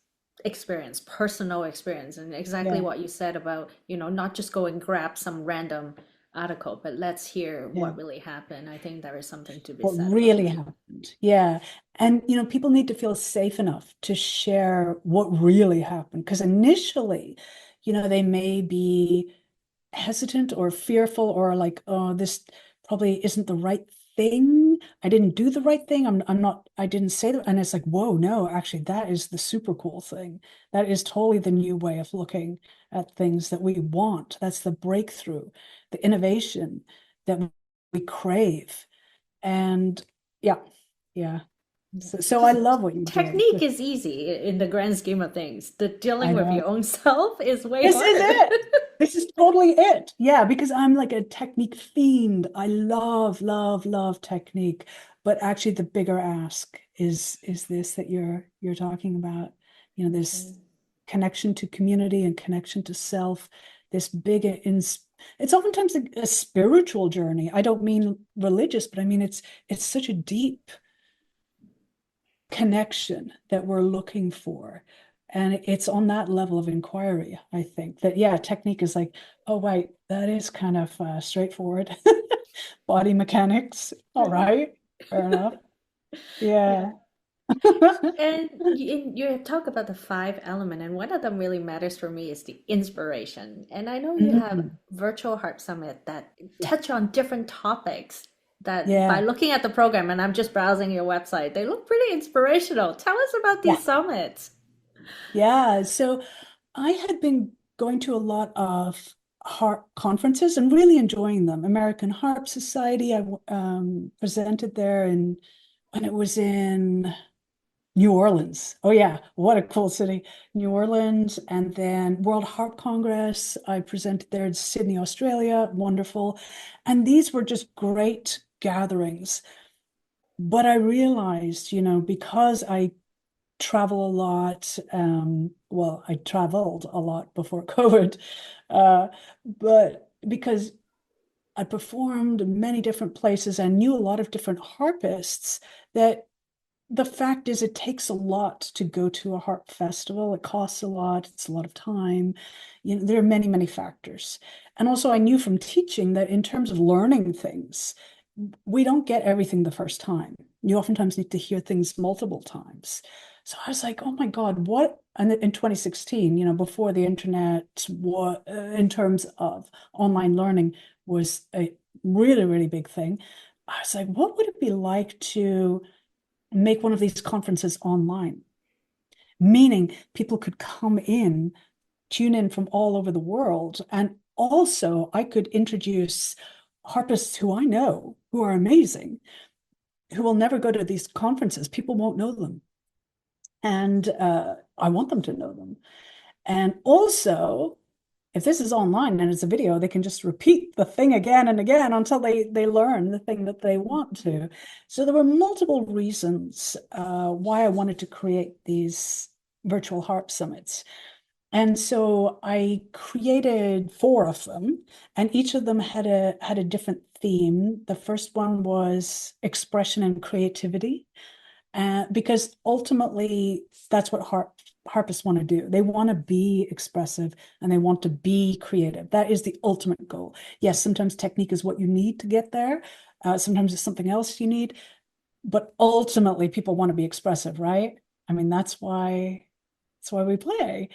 experience, personal experience, and exactly Yeah. what you said about, not just go and grab some random article, but let's hear Yeah. what really happened. I think there is something to be What said about really that. happened. Yeah. And, people need to feel safe enough to share what really happened. Because initially, they may be hesitant or fearful or like, oh, this probably isn't the right thing. I didn't do the right thing. I'm not, I didn't say that. And it's like, whoa, no, actually, that is the super cool thing. That is totally the new way of looking at things that we want. That's the breakthrough, the innovation that we crave. And yeah, yeah. So I Because love what you did technique with, is easy in the grand scheme of things. The dealing I with your know. own self is way This is harder. it. This is totally it. Yeah, because I'm like a technique fiend. I love, love, love technique. But actually the bigger ask is this that you're talking about. This connection to community and connection to self, this bigger it's oftentimes a spiritual journey. I don't mean religious, but I mean it's such a deep connection that we're looking for. And it's on that level of inquiry, I think, that, yeah, technique is like, oh, wait, that is kind of straightforward. Body mechanics. All right. Fair enough. Yeah. Yeah. And you talk about the five element, and one of them really matters for me is the inspiration. And I know you have Mhm. virtual harp summit that Yeah. touch on different topics that by Yeah. looking at the program, and I'm just browsing your website, they look pretty inspirational. Tell us about Yeah. these summits. Yeah. So I had been going to a lot of harp conferences and really enjoying them. American Harp Society, I presented there when it was in New Orleans. Oh yeah, what a cool city. New Orleans, and then World Harp Congress. I presented there in Sydney, Australia. Wonderful. And these were just great gatherings. But I realized, because I travel a lot, well, I traveled a lot before COVID, but because I performed in many different places and knew a lot of different harpists, that the fact is it takes a lot to go to a harp festival. It costs a lot. It's a lot of time. There are many, many factors. And also I knew from teaching that in terms of learning things, we don't get everything the first time. You oftentimes need to hear things multiple times. So I was like, oh my God, what? And in 2016, before the internet, what in terms of online learning was a really, really big thing. I was like, what would it be like to make one of these conferences online? Meaning people could come in, tune in from all over the world. And also, I could introduce harpists who I know who are amazing, who will never go to these conferences. People won't know them. And I want them to know them. And also, if this is online and it's a video, they can just repeat the thing again and again until they learn the thing that they want to. So there were multiple reasons why I wanted to create these virtual harp summits. And so I created four of them, and each of them had a different theme. The first one was expression and creativity, because ultimately that's what harpists want to do. They want to be expressive and they want to be creative. That is the ultimate goal. Yes, sometimes technique is what you need to get there. Sometimes it's something else you need, but ultimately people want to be expressive, right? I mean, that's why we play.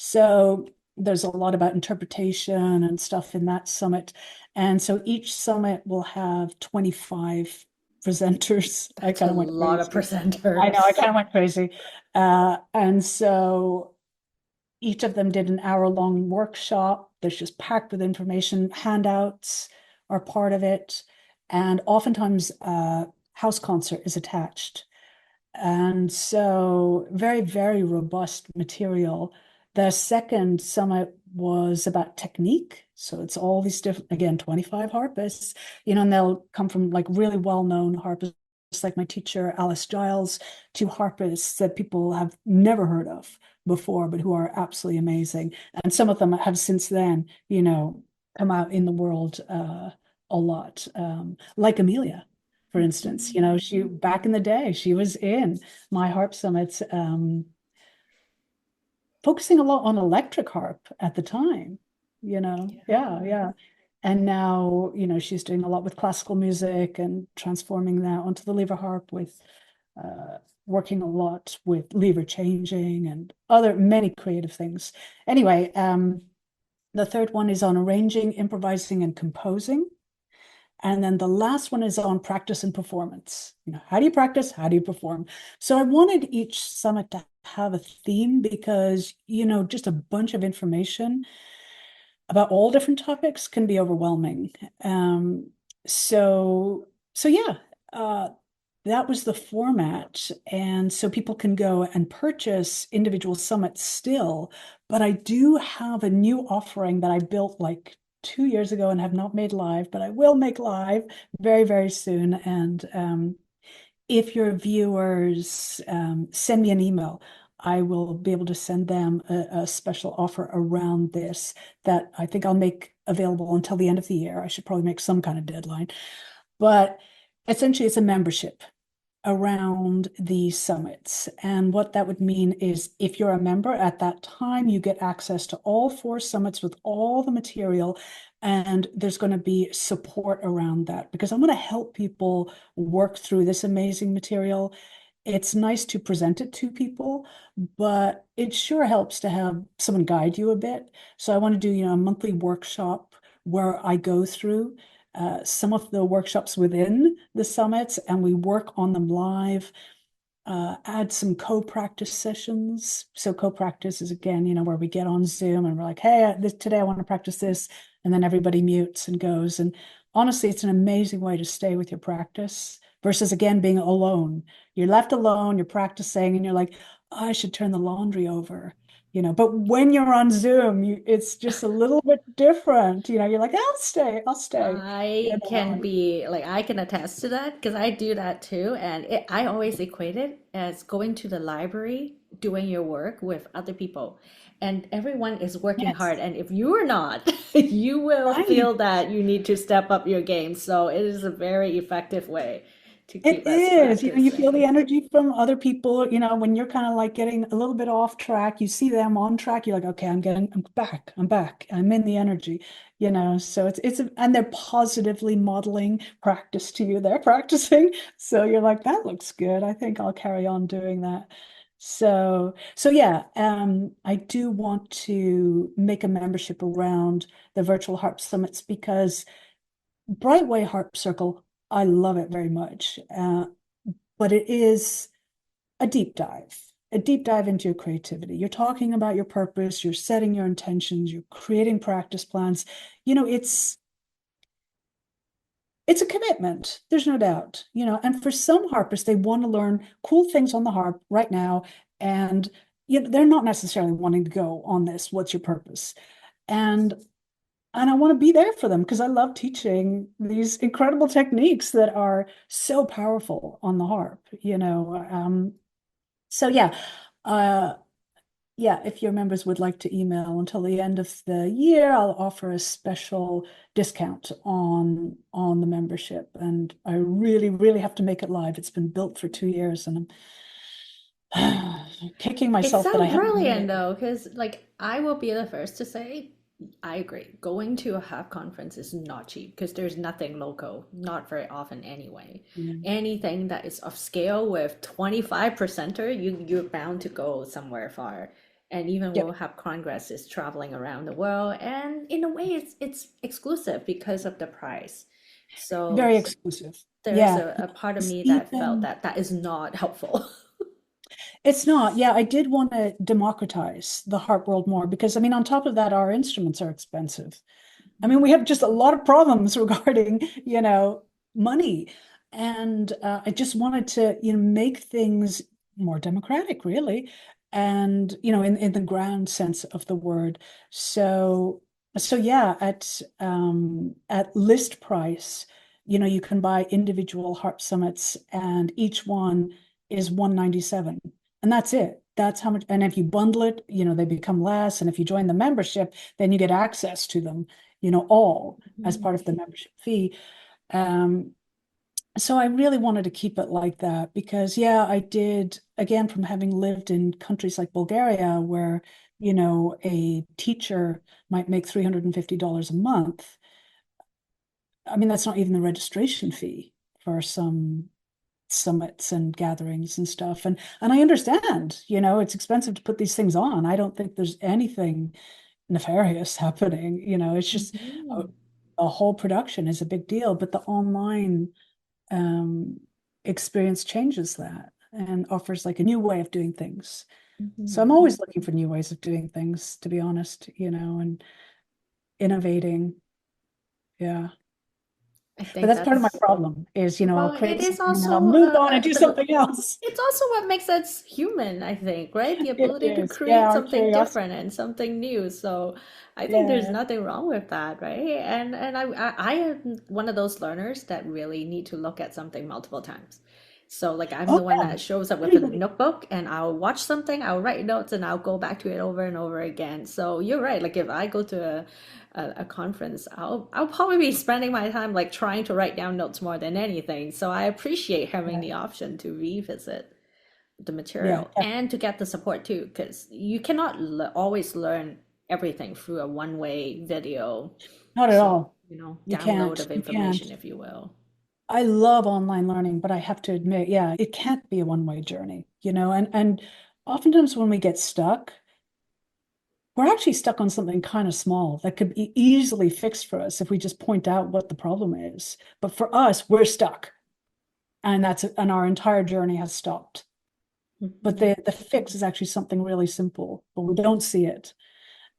So there's a lot about interpretation and stuff in that summit. And so each summit will have 25 presenters. I That's a kind of went lot of crazy. I know, I presenters. kind of went crazy. And so each of them did an hour-long workshop. There's just packed with information. Handouts are part of it. And oftentimes, house concert is attached. And so very, very robust material. The second summit was about technique. So it's all these different, again, 25 harpists, and they'll come from like really well-known harpists, like my teacher, Alice Giles, to harpists that people have never heard of before, but who are absolutely amazing. And some of them have since then, come out in the world a lot, like Amelia, for instance. She back in the day, she was in my harp summits, focusing a lot on electric harp at the time, yeah, Yeah. yeah. And now, she's doing a lot with classical music and transforming that onto the lever harp with working a lot with lever changing and other many creative things. Anyway, the third one is on arranging, improvising, and composing. And then the last one is on practice and performance. How do you practice? How do you perform? So I wanted each summit to have a theme because, just a bunch of information about all different topics can be overwhelming. Um, so yeah, uh, that was the format. And so people can go and purchase individual summits still, but I do have a new offering that I built like 2 years ago and have not made live, but I will make live very, very soon. And if your viewers send me an email, I will be able to send them a special offer around this that I think I'll make available until the end of the year. I should probably make some kind of deadline. But essentially, it's a membership around these summits. And what that would mean is if you're a member at that time, you get access to all four summits with all the material. And there's going to be support around that because I'm going to help people work through this amazing material. It's nice to present it to people, but it sure helps to have someone guide you a bit. So I want to do, a monthly workshop where I go through some of the workshops within the summits and we work on them live. Add some co-practice sessions. So co-practice is again, where we get on Zoom and we're like, hey, today I want to practice this. And then everybody mutes and goes. And honestly, it's an amazing way to stay with your practice versus again being alone. You're left alone, you're practicing, and you're like, oh, I should turn the laundry over. But when you're on Zoom, it's just a little bit different. You're like, I'll stay. I can be like, I can attest to that because I do that too. And I always equate it as going to the library, doing your work with other people. And everyone is working hard. Yes, And if you are not, you will right. feel that you need to step up your game. So it is a very effective way to It keep us is, you feel the practicing. energy from other people, when you're kind of like getting a little bit off track, you see them on track, you're like, okay, I'm back, I'm in the energy, so and they're positively modeling practice to you. They're practicing. So you're like, that looks good. I think I'll carry on doing that. So yeah, I do want to make a membership around the virtual harp summits because Brightway Harp Circle, I love it very much. But it is a deep dive into your creativity. You're talking about your purpose, you're setting your intentions, you're creating practice plans. You know, it's a commitment. There's no doubt, you know, and for some harpists, they want to learn cool things on the harp right now. And you know, they're not necessarily wanting to go on this. What's your purpose? And and I want to be there for them because I love teaching these incredible techniques that are so powerful on the harp, you know. So uh, yeah, if your members would like to email until the end of the year, I'll offer a special discount on the membership. And I really, really have to make it live. It's been built for 2 years, and I'm kicking It's myself that so I haven't made brilliant it. though, because like I will be the first to say, I agree. Going to a Harp conference is not cheap because there's nothing local, not very often anyway. Mm. Anything that is of scale with 25 percenter, you're bound to go somewhere far. And even Yep, World Harp Congress is traveling around the world, and in a way, it's exclusive because of the price. So very exclusive. there is Yeah. a part of It's me that felt even that that is not helpful. It's not. Yeah, I did want to democratize the harp world more because, I mean, on top of that, our instruments are expensive. I mean, we have just a lot of problems regarding, you know, money. And I just wanted to, you know, make things more democratic, really. And, you know, in the grand sense of the word. So, so yeah, at list price, you know, you can buy individual harp summits and each one is 197. And that's it. That's how much. And if you bundle it, you know, they become less. And if you join the membership, then you get access to them, you know, all as part of the membership fee. Um, so I really wanted to keep it like that because, yeah, I did, again, from having lived in countries like Bulgaria, where, you know, a teacher might make $350 a month. I mean, that's not even the registration fee for some summits and gatherings and stuff. And I understand, you know, it's expensive to put these things on. I don't think there's anything nefarious happening. You know, it's just Mhm. a whole production is a big deal, but the online um, experience changes that and offers like a new way of doing things. So I'm Mhm. always looking for new ways of doing things, to be honest, you know, and innovating. Yeah. I But think that's part of my that's, problem is, you know, I'll well, it create is something and then I'll also move on and do the something else. it's also what makes us human, I think, right? The It ability to is. Yeah, create our something curiosity. different and something new. So I think there's Yeah. nothing wrong with that, right? And I am one of those learners that really need to look at something multiple times. So like I'm Oh the one yeah. that shows up with a Everybody. notebook and I'll watch something, I'll write notes and I'll go back to it over and over again. So you're right. Like if I go to a conference, I'll probably be spending my time like trying to write down notes more than anything. So I appreciate having Yeah. the option to revisit the Yeah. material and to get the support too, because you cannot always learn everything through a one-way video. Not at So, all. You download can't. of You can't. information, if you will. I love online learning, but I have to admit, yeah, it can't be a one-way journey, you know, and oftentimes when we get stuck, we're actually stuck on something kind of small that could be easily fixed for us if we just point out what the problem is. But for us, we're stuck, and our entire journey has stopped. But Mhm. the fix is actually something really simple, but we don't see it.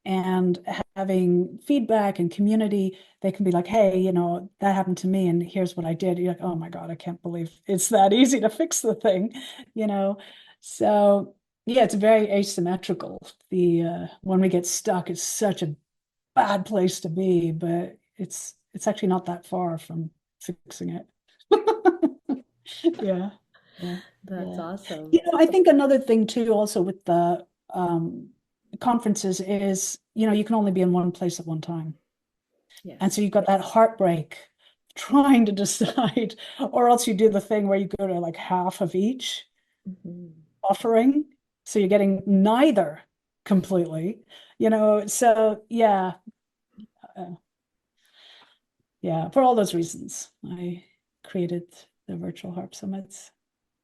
And having feedback and community, they can be like, hey, you know, that happened to me and here's what I did. You're like, oh my God, I can't believe it's that easy to fix the thing, you know? So yeah, it's very asymmetrical. The when we get stuck, it's such a bad place to be, but it's actually not that far from fixing it. Yeah, yeah, That's yeah. awesome. You know, I think another thing too, also with the conferences is, you know, you can only be in one place at one time. And so Yes. you've got that heartbreak trying to decide, or else you do the thing where you go to like half of each Mhm. offering. So you're getting neither completely, you know. So uh, yeah, for all those reasons, I created the virtual harp summits.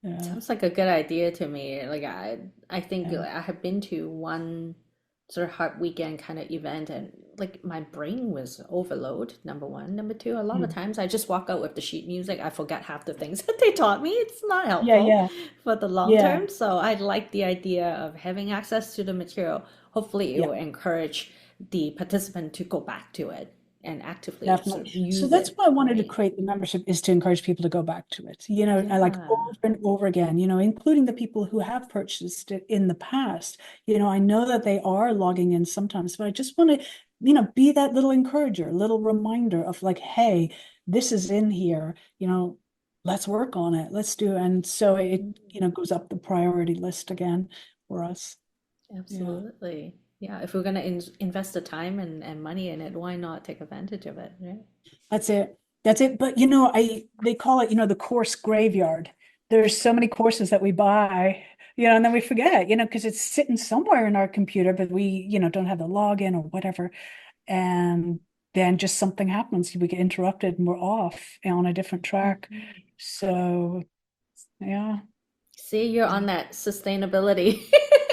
Yeah. Sounds like a good idea to me. I think Yeah. I have been to one sort of harp weekend kind of event, and like my brain was overload, number one. Number two, a lot of Mm. times I just walk out with the sheet music. I forget half the things that they taught me. It's not Yeah, helpful yeah, for the long yeah, term. So I like the idea of having access to the material. Hopefully, it yeah. will encourage the participant to go back to it and actively sort Definitely. of So use that's it, why I wanted to right? create the membership, is to encourage people to go back to it. I like Yeah. over and over again, including the people who have purchased it in the past. I know that they are logging in sometimes, but I just want to, be that little encourager, little reminder of like, hey, this is in here, let's work on it. Let's do it. And so it, goes up the priority list again for us. Yeah. Absolutely. Yeah, if we're going to invest the time and money in it, why not take advantage of it, right? That's it. That's it. But they call it, the course graveyard. There's so many courses that we buy, and then we forget, because it's sitting somewhere in our computer, but we, don't have the login or whatever. And then just something happens. We get interrupted and we're off on a different track. Mhm. So yeah. See, you're on that sustainability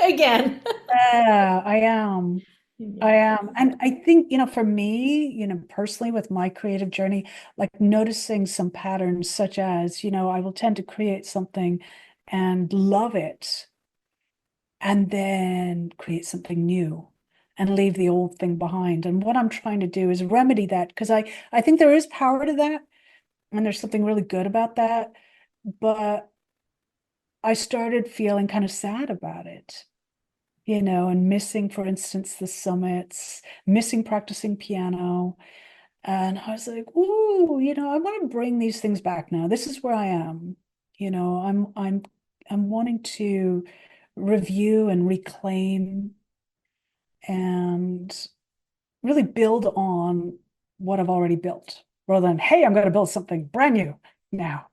again. Yeah, I am. I Yeah. am. And I think, for me, personally with my creative journey, like noticing some patterns such as, I will tend to create something and love it and then create something new and leave the old thing behind. And what I'm trying to do is remedy that because I think there is power to that and there's something really good about that. But I started feeling kind of sad about it. And missing, for instance, the summits, missing practicing piano. And I was like, ooh, I want to bring these things back now. This is where I am. I'm wanting to review and reclaim and really build on what I've already built rather than, hey, I'm going to build something brand new now,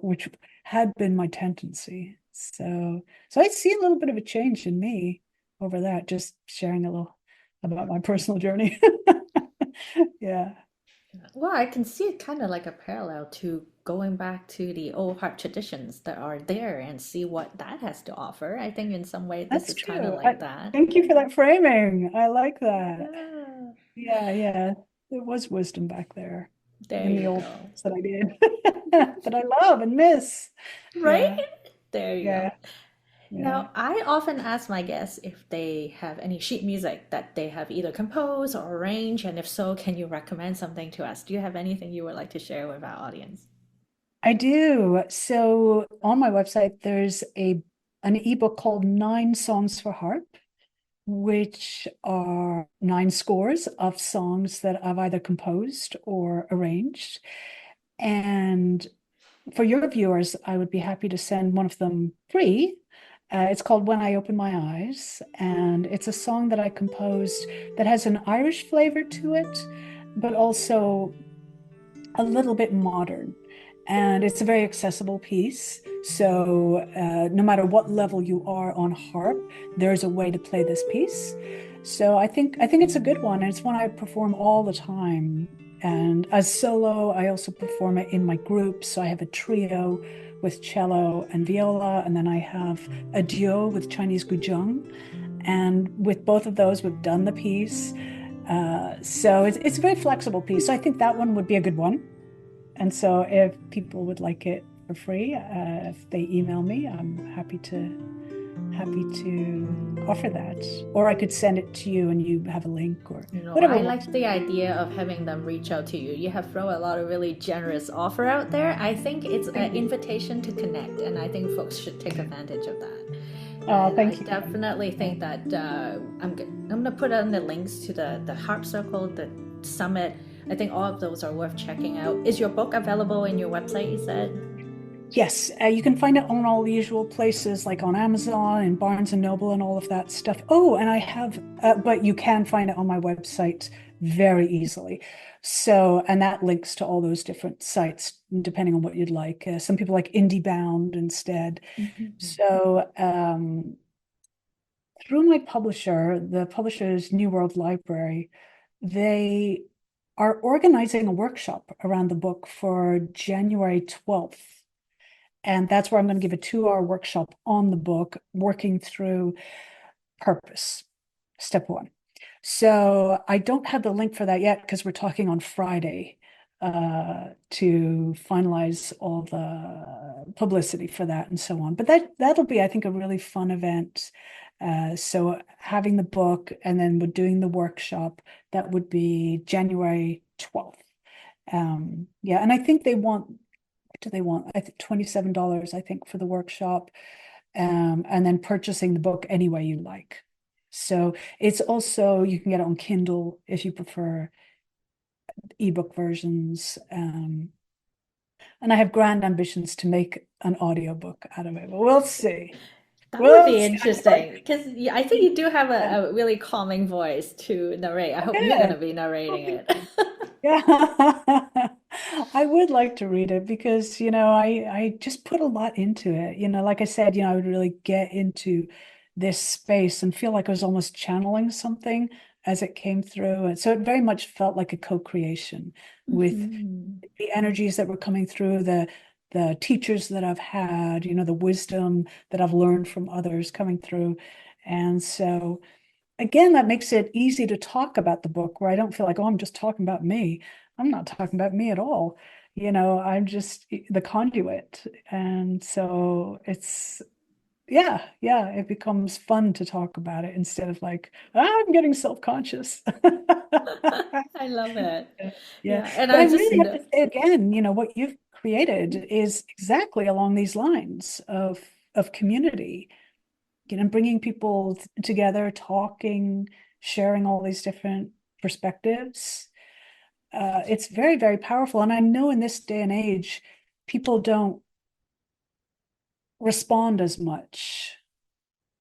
which had been my tendency. So I see a little bit of a change in me over that, just sharing a little about my personal journey. Yeah. Well, I can see it kind of like a parallel to going back to the old harp traditions that are there and see what that has to offer. I think in some way this That's is kind of true. like that. Thank you for that framing. I like that. Yeah, Yeah, yeah. There was wisdom back there there in the you old go. things that I did that I love and miss. Right? Yeah, There you yeah, go. yeah. Now, I often ask my guests if they have any sheet music that they have either composed or arranged, and if so, can you recommend something to us? Do you have anything you would like to share with our audience? I do. So on my website, there's an ebook called Nine Songs for Harp, which are nine scores of songs that I've either composed or arranged. And for your viewers, I would be happy to send one of them free. It's called When I Open My Eyes, and it's a song that I composed that has an Irish flavor to it, but also a little bit modern. And it's a very accessible piece. So no matter what level you are on harp, there's a way to play this piece. So I think it's a good one, and it's one I perform all the time. And as solo, I also perform it in my group. So I have a trio with cello and viola, and then I have a duo with Chinese guzheng. And with both of those, we've done the piece. So it's a very flexible piece. So I think that one would be a good one. And so if people would like it for free, if they email me, I'm happy to offer that. Or I could send it to you and you have a link or You know, whatever I works. like the idea of having them reach out to you. You have thrown a lot of really generous offer out there. I think it's an Thank you. invitation to connect, and I think folks should take advantage of that. Oh, And I thank you. definitely Yeah. think that I'm gonna put on the links to the Harp Circle, the summit. I think all of those are worth checking out. Is your book available in your website? You said. Yes, you can find it on all the usual places like on Amazon and Barnes and Noble and all of that stuff. Oh, and I have, but you can find it on my website very easily. So, and that links to all those different sites, depending on what you'd like. Some people like IndieBound instead. Mhm. So, through my publisher, the publisher's New World Library, they are organizing a workshop around the book for January 12th. And that's where I'm going to give a 2-hour workshop on the book, working through purpose, step one. So I don't have the link for that yet because we're talking on Friday to finalize all the publicity for that and so on. But that'll be, I think, a really fun event. So having the book and then we're doing the workshop, that would be January 12th. Yeah, and I think they want, what do they want? I think $27, I think, for the workshop, and then purchasing the book any way you like. So it's also, you can get it on Kindle if you prefer ebook versions. And I have grand ambitions to make an audiobook out of it, but we'll see. That would We'll be see. interesting because I think you do have a really calming voice to narrate. I hope you're going to Okay. be Oh, narrating thank it. you. Yeah. I would like to read it because, I just put a lot into it. Like I said, I would really get into this space and feel like I was almost channeling something as it came through. And so it very much felt like a co-creation with Mhm. the energies that were coming through, the teachers that I've had, the wisdom that I've learned from others coming through. And so again, that makes it easy to talk about the book where I don't feel like, oh, I'm just talking about me. I'm not talking about me at all. I'm just the conduit. And so yeah, it becomes fun to talk about it instead of like, I'm getting self-conscious. I love it. Yeah, yeah. Yeah, and But I I just really have know. to say again, what you've created is exactly along these lines of community, bringing people together, talking, sharing all these different perspectives. It's very, very powerful. And I know in this day and age, people don't respond as much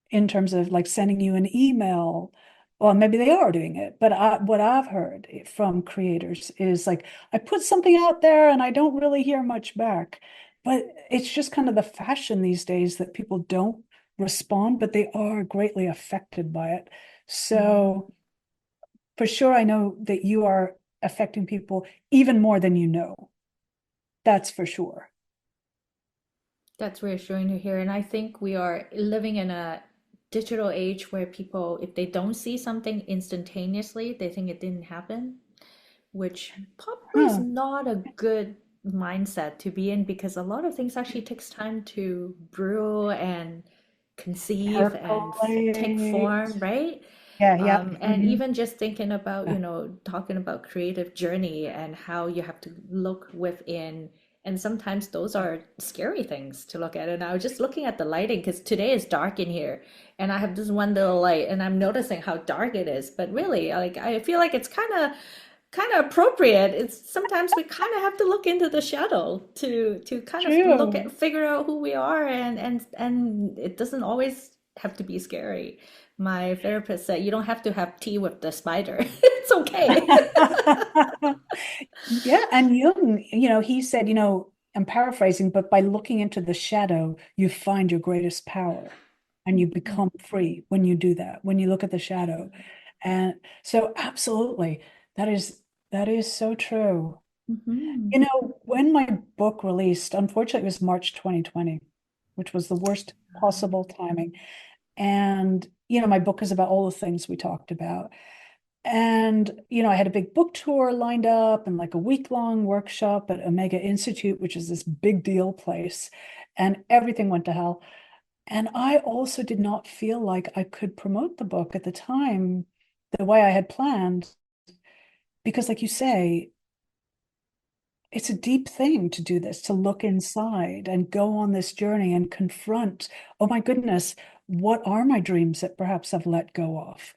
in terms of like sending you an email. Well, maybe they are doing it, but what I've heard from creators is like, I put something out there and I don't really hear much back. But it's just kind of the fashion these days that people don't respond, but they are greatly affected by it. Mm. So for sure, I know that you are affecting people even more than you know. That's for sure. That's reassuring to hear. And I think we are living in a digital age where people, if they don't see something instantaneously, they think it didn't happen, which probably is Huh. not a good mindset to be in because a lot of things actually takes time to brew and conceive and take Percolate. form, right? Yeah, yeah. And Mhm. even just thinking about, Yeah, talking about creative journey and how you have to look within. And sometimes those are scary things to look at. And I was just looking at the lighting because today is dark in here and I have this one little light and I'm noticing how dark it is. But really, like I feel like it's kind of appropriate. It's sometimes we kind of have to look into the shadow to kind of look true. at figure out who we are and it doesn't always have to be scary. My therapist said you don't have to have tea with the spider. It's okay. Yeah, and Jung, he said, I'm paraphrasing, but by looking into the shadow, you find your greatest power and you become free when you do that, when you look at the shadow. And so absolutely, that is that is so true. Mhm. When my book released, unfortunately, it was March 2020, which was the worst possible timing. And, my book is about all the things we talked about. And, I had a big book tour lined up and like a week-long workshop at Omega Institute, which is this big deal place, and everything went to hell. And I also did not feel like I could promote the book at the time the way I had planned, because like you say, it's a deep thing to do this, to look inside and go on this journey and confront, oh my goodness, what are my dreams that perhaps I've let go of?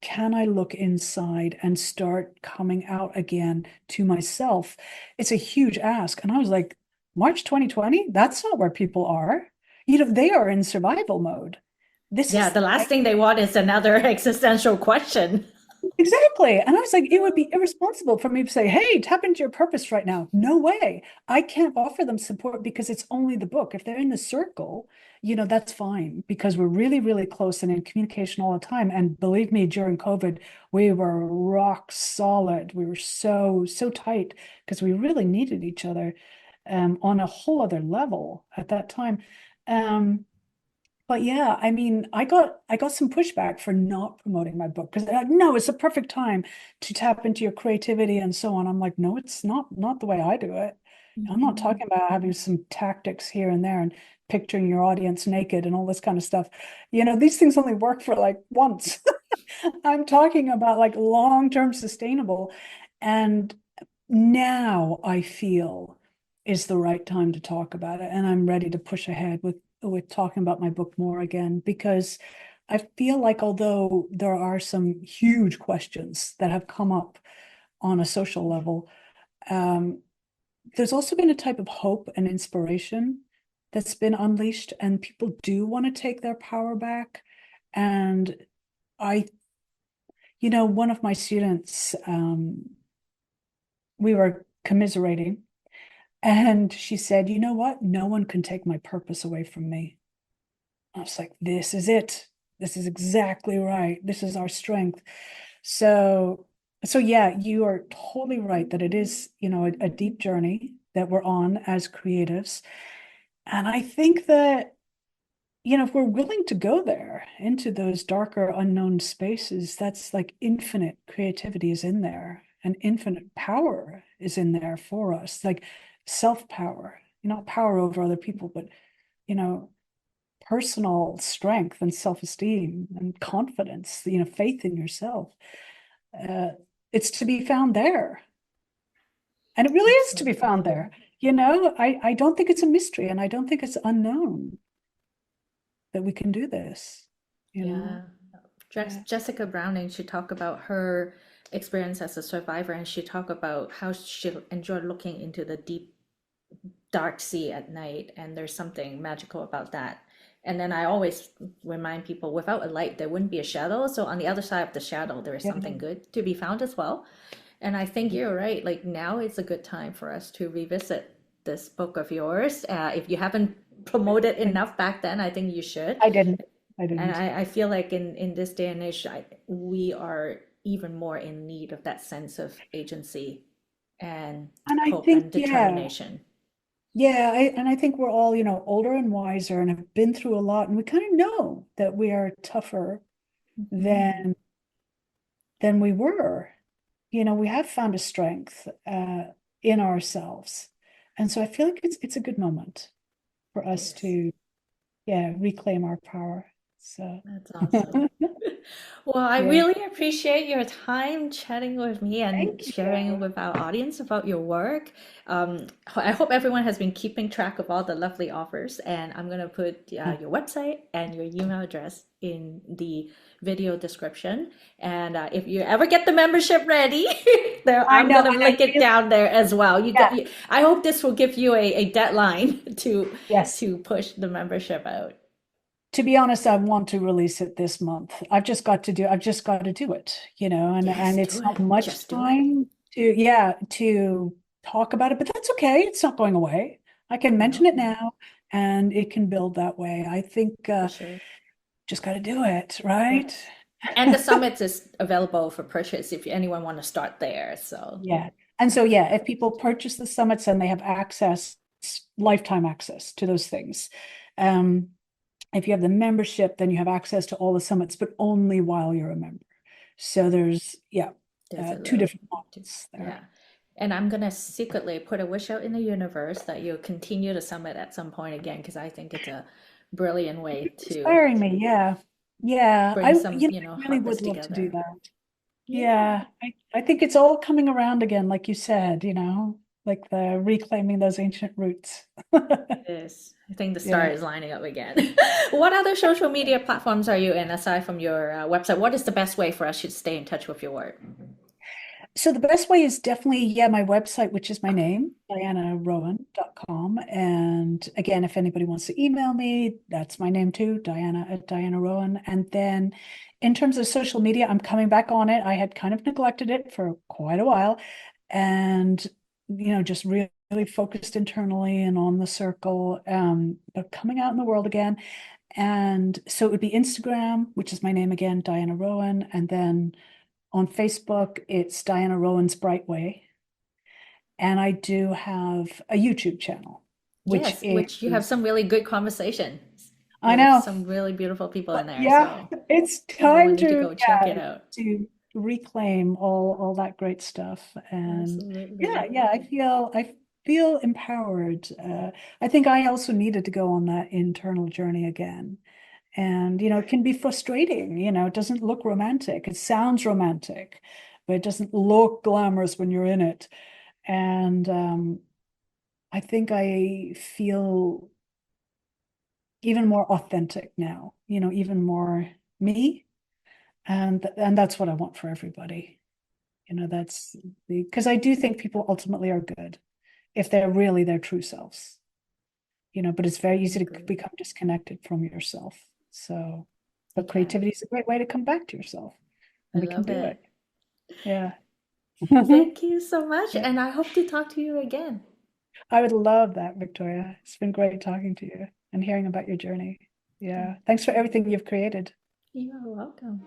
Can I look inside and start coming out again to myself? It's a huge ask. And I was like, March 2020, that's not where people are. They are in survival mode. This Yeah, is the last thing they want is another existential question. Exactly. And I was like, it would be irresponsible for me to say, hey, tap into your purpose right now. No way. I can't offer them support because it's only the book. If they're in the circle, that's fine because we're really, really close and in communication all the time. And believe me, during COVID, we were rock solid. We were so, so tight because we really needed each other. on a whole other level at that time. Um, but yeah, I mean, I got some pushback for not promoting my book because they're like, no, it's the perfect time to tap into your creativity and so on. I'm like, no, it's not the way I do it. I'm not Mhm. talking about having some tactics here and there and picturing your audience naked and all this kind of stuff. These things only work for like once. I'm talking about like long-term sustainable. And now I feel is the right time to talk about it. And I'm ready to push ahead with talking about my book more again, because I feel like although there are some huge questions that have come up on a social level, um, there's also been a type of hope and inspiration that's been unleashed, and people do want to take their power back. And I, one of my students, we were commiserating, and she said, you know what? No one can take my purpose away from me. I was like, this is it. This is exactly right. This is our strength. So, so yeah, you are totally right that it is, a deep journey that we're on as creatives. And I think that, if we're willing to go there into those darker, unknown spaces, that's like infinite creativity is in there and infinite power is in there for us, like self-power, not power over other people, but, you know, personal strength and self-esteem and confidence, faith in yourself. Uh, it's to be found there. And it really is to be found Absolutely. there. I don't think it's a mystery, and I don't think it's unknown that we can do this, you know? Yeah. Yeah. Jessica Browning, she talked about her experience as a survivor, and she talked about how she enjoyed looking into the deep, dark sea at night, and there's something magical about that. And then I always remind people without a light, there wouldn't be a shadow. So on the other side of the shadow, there is Yeah. something good to be found as well. And I think you're right. Like now is a good time for us to revisit this book of yours. If you haven't promoted enough back then, I think you should. I didn't. I And didn't. I feel like in this day and age, we are even more in need of that sense of agency and And I hope think, and yeah, determination. yeah, and I think we're all, older and wiser and have been through a lot, and we kind of know that we are tougher Mhm. than we were. We have found a strength in ourselves. And so I feel like it's a good moment for us Yes, to, yeah, reclaim our power. So that's awesome. Well, I yeah, really appreciate your time chatting with me and thank sharing you. with our audience about your work. I hope everyone has been keeping track of all the lovely offers, and I'm going to put your website and your email address in the video description. And if you ever get the membership ready, there I I'm know, going to and I link it feel, down there as well. yeah, I hope this will give you a deadline yes. to push the membership out. To be honest, I want to release it this month. I've just got to do it, and Yes, it's do not it. much Just do it. time to talk about it, but that's okay. It's not going away. I can mention No, it now and it can build that way. I think for sure. just got to do it, right? Yes. And the summit is available for purchase if anyone want to start there. So Yeah. And so, yeah, if people purchase the summits and they have access, lifetime access to those things. Um, if you have the membership, then you have access to all the summits, but only while you're a member. So there's, yeah, there's a two little, different models yeah. there. And I'm gonna secretly put a wish out in the universe that you'll continue the summit at some point again, because I think it's a brilliant way to Inspiring me, yeah. Yeah, bring some, I really would harpists love to do together. that. Yeah, Yeah, I think it's all coming around again, like you said, like the reclaiming those ancient roots. it is. I think the star Yeah. is lining up again. What other social media platforms are you in aside from your website? What is the best way for us to stay in touch with your work? So the best way is definitely, yeah, my website, which is my Okay. name, dianarowan.com. And again, if anybody wants to email me, that's my name too, Diana@DianaRowan. And then in terms of social media, I'm coming back on it. I had kind of neglected it for quite a while and, just really focused internally and on the circle, but coming out in the world again. And so it would be Instagram, which is my name again, Diana Rowan, and then on Facebook, it's Diana Rowan's Bright Way. And I do have a YouTube channel, which Yes, which you have is, some really good conversations I with know, some really beautiful people in there. yeah, So it's everyone time need to to, go check it yeah, out. to reclaim all that great stuff. And Absolutely. yeah, I feel empowered. I think I also needed to go on that internal journey again. And, it can be frustrating, it doesn't look romantic. It sounds romantic, but it doesn't look glamorous when you're in it. And I think I feel even more authentic now, even more me. And that's what I want for everybody. That's because I do think people ultimately are good if they're really their true selves, but it's very I easy to agree. become disconnected from yourself. So, It but can. creativity is a great way to come back to yourself, I and we can love do it. it. Yeah. Thank you so much, Yeah. and I hope to talk to you again. I would love that, Victoria. It's been great talking to you and hearing about your journey. Yeah. Thanks for everything you've created. You are welcome.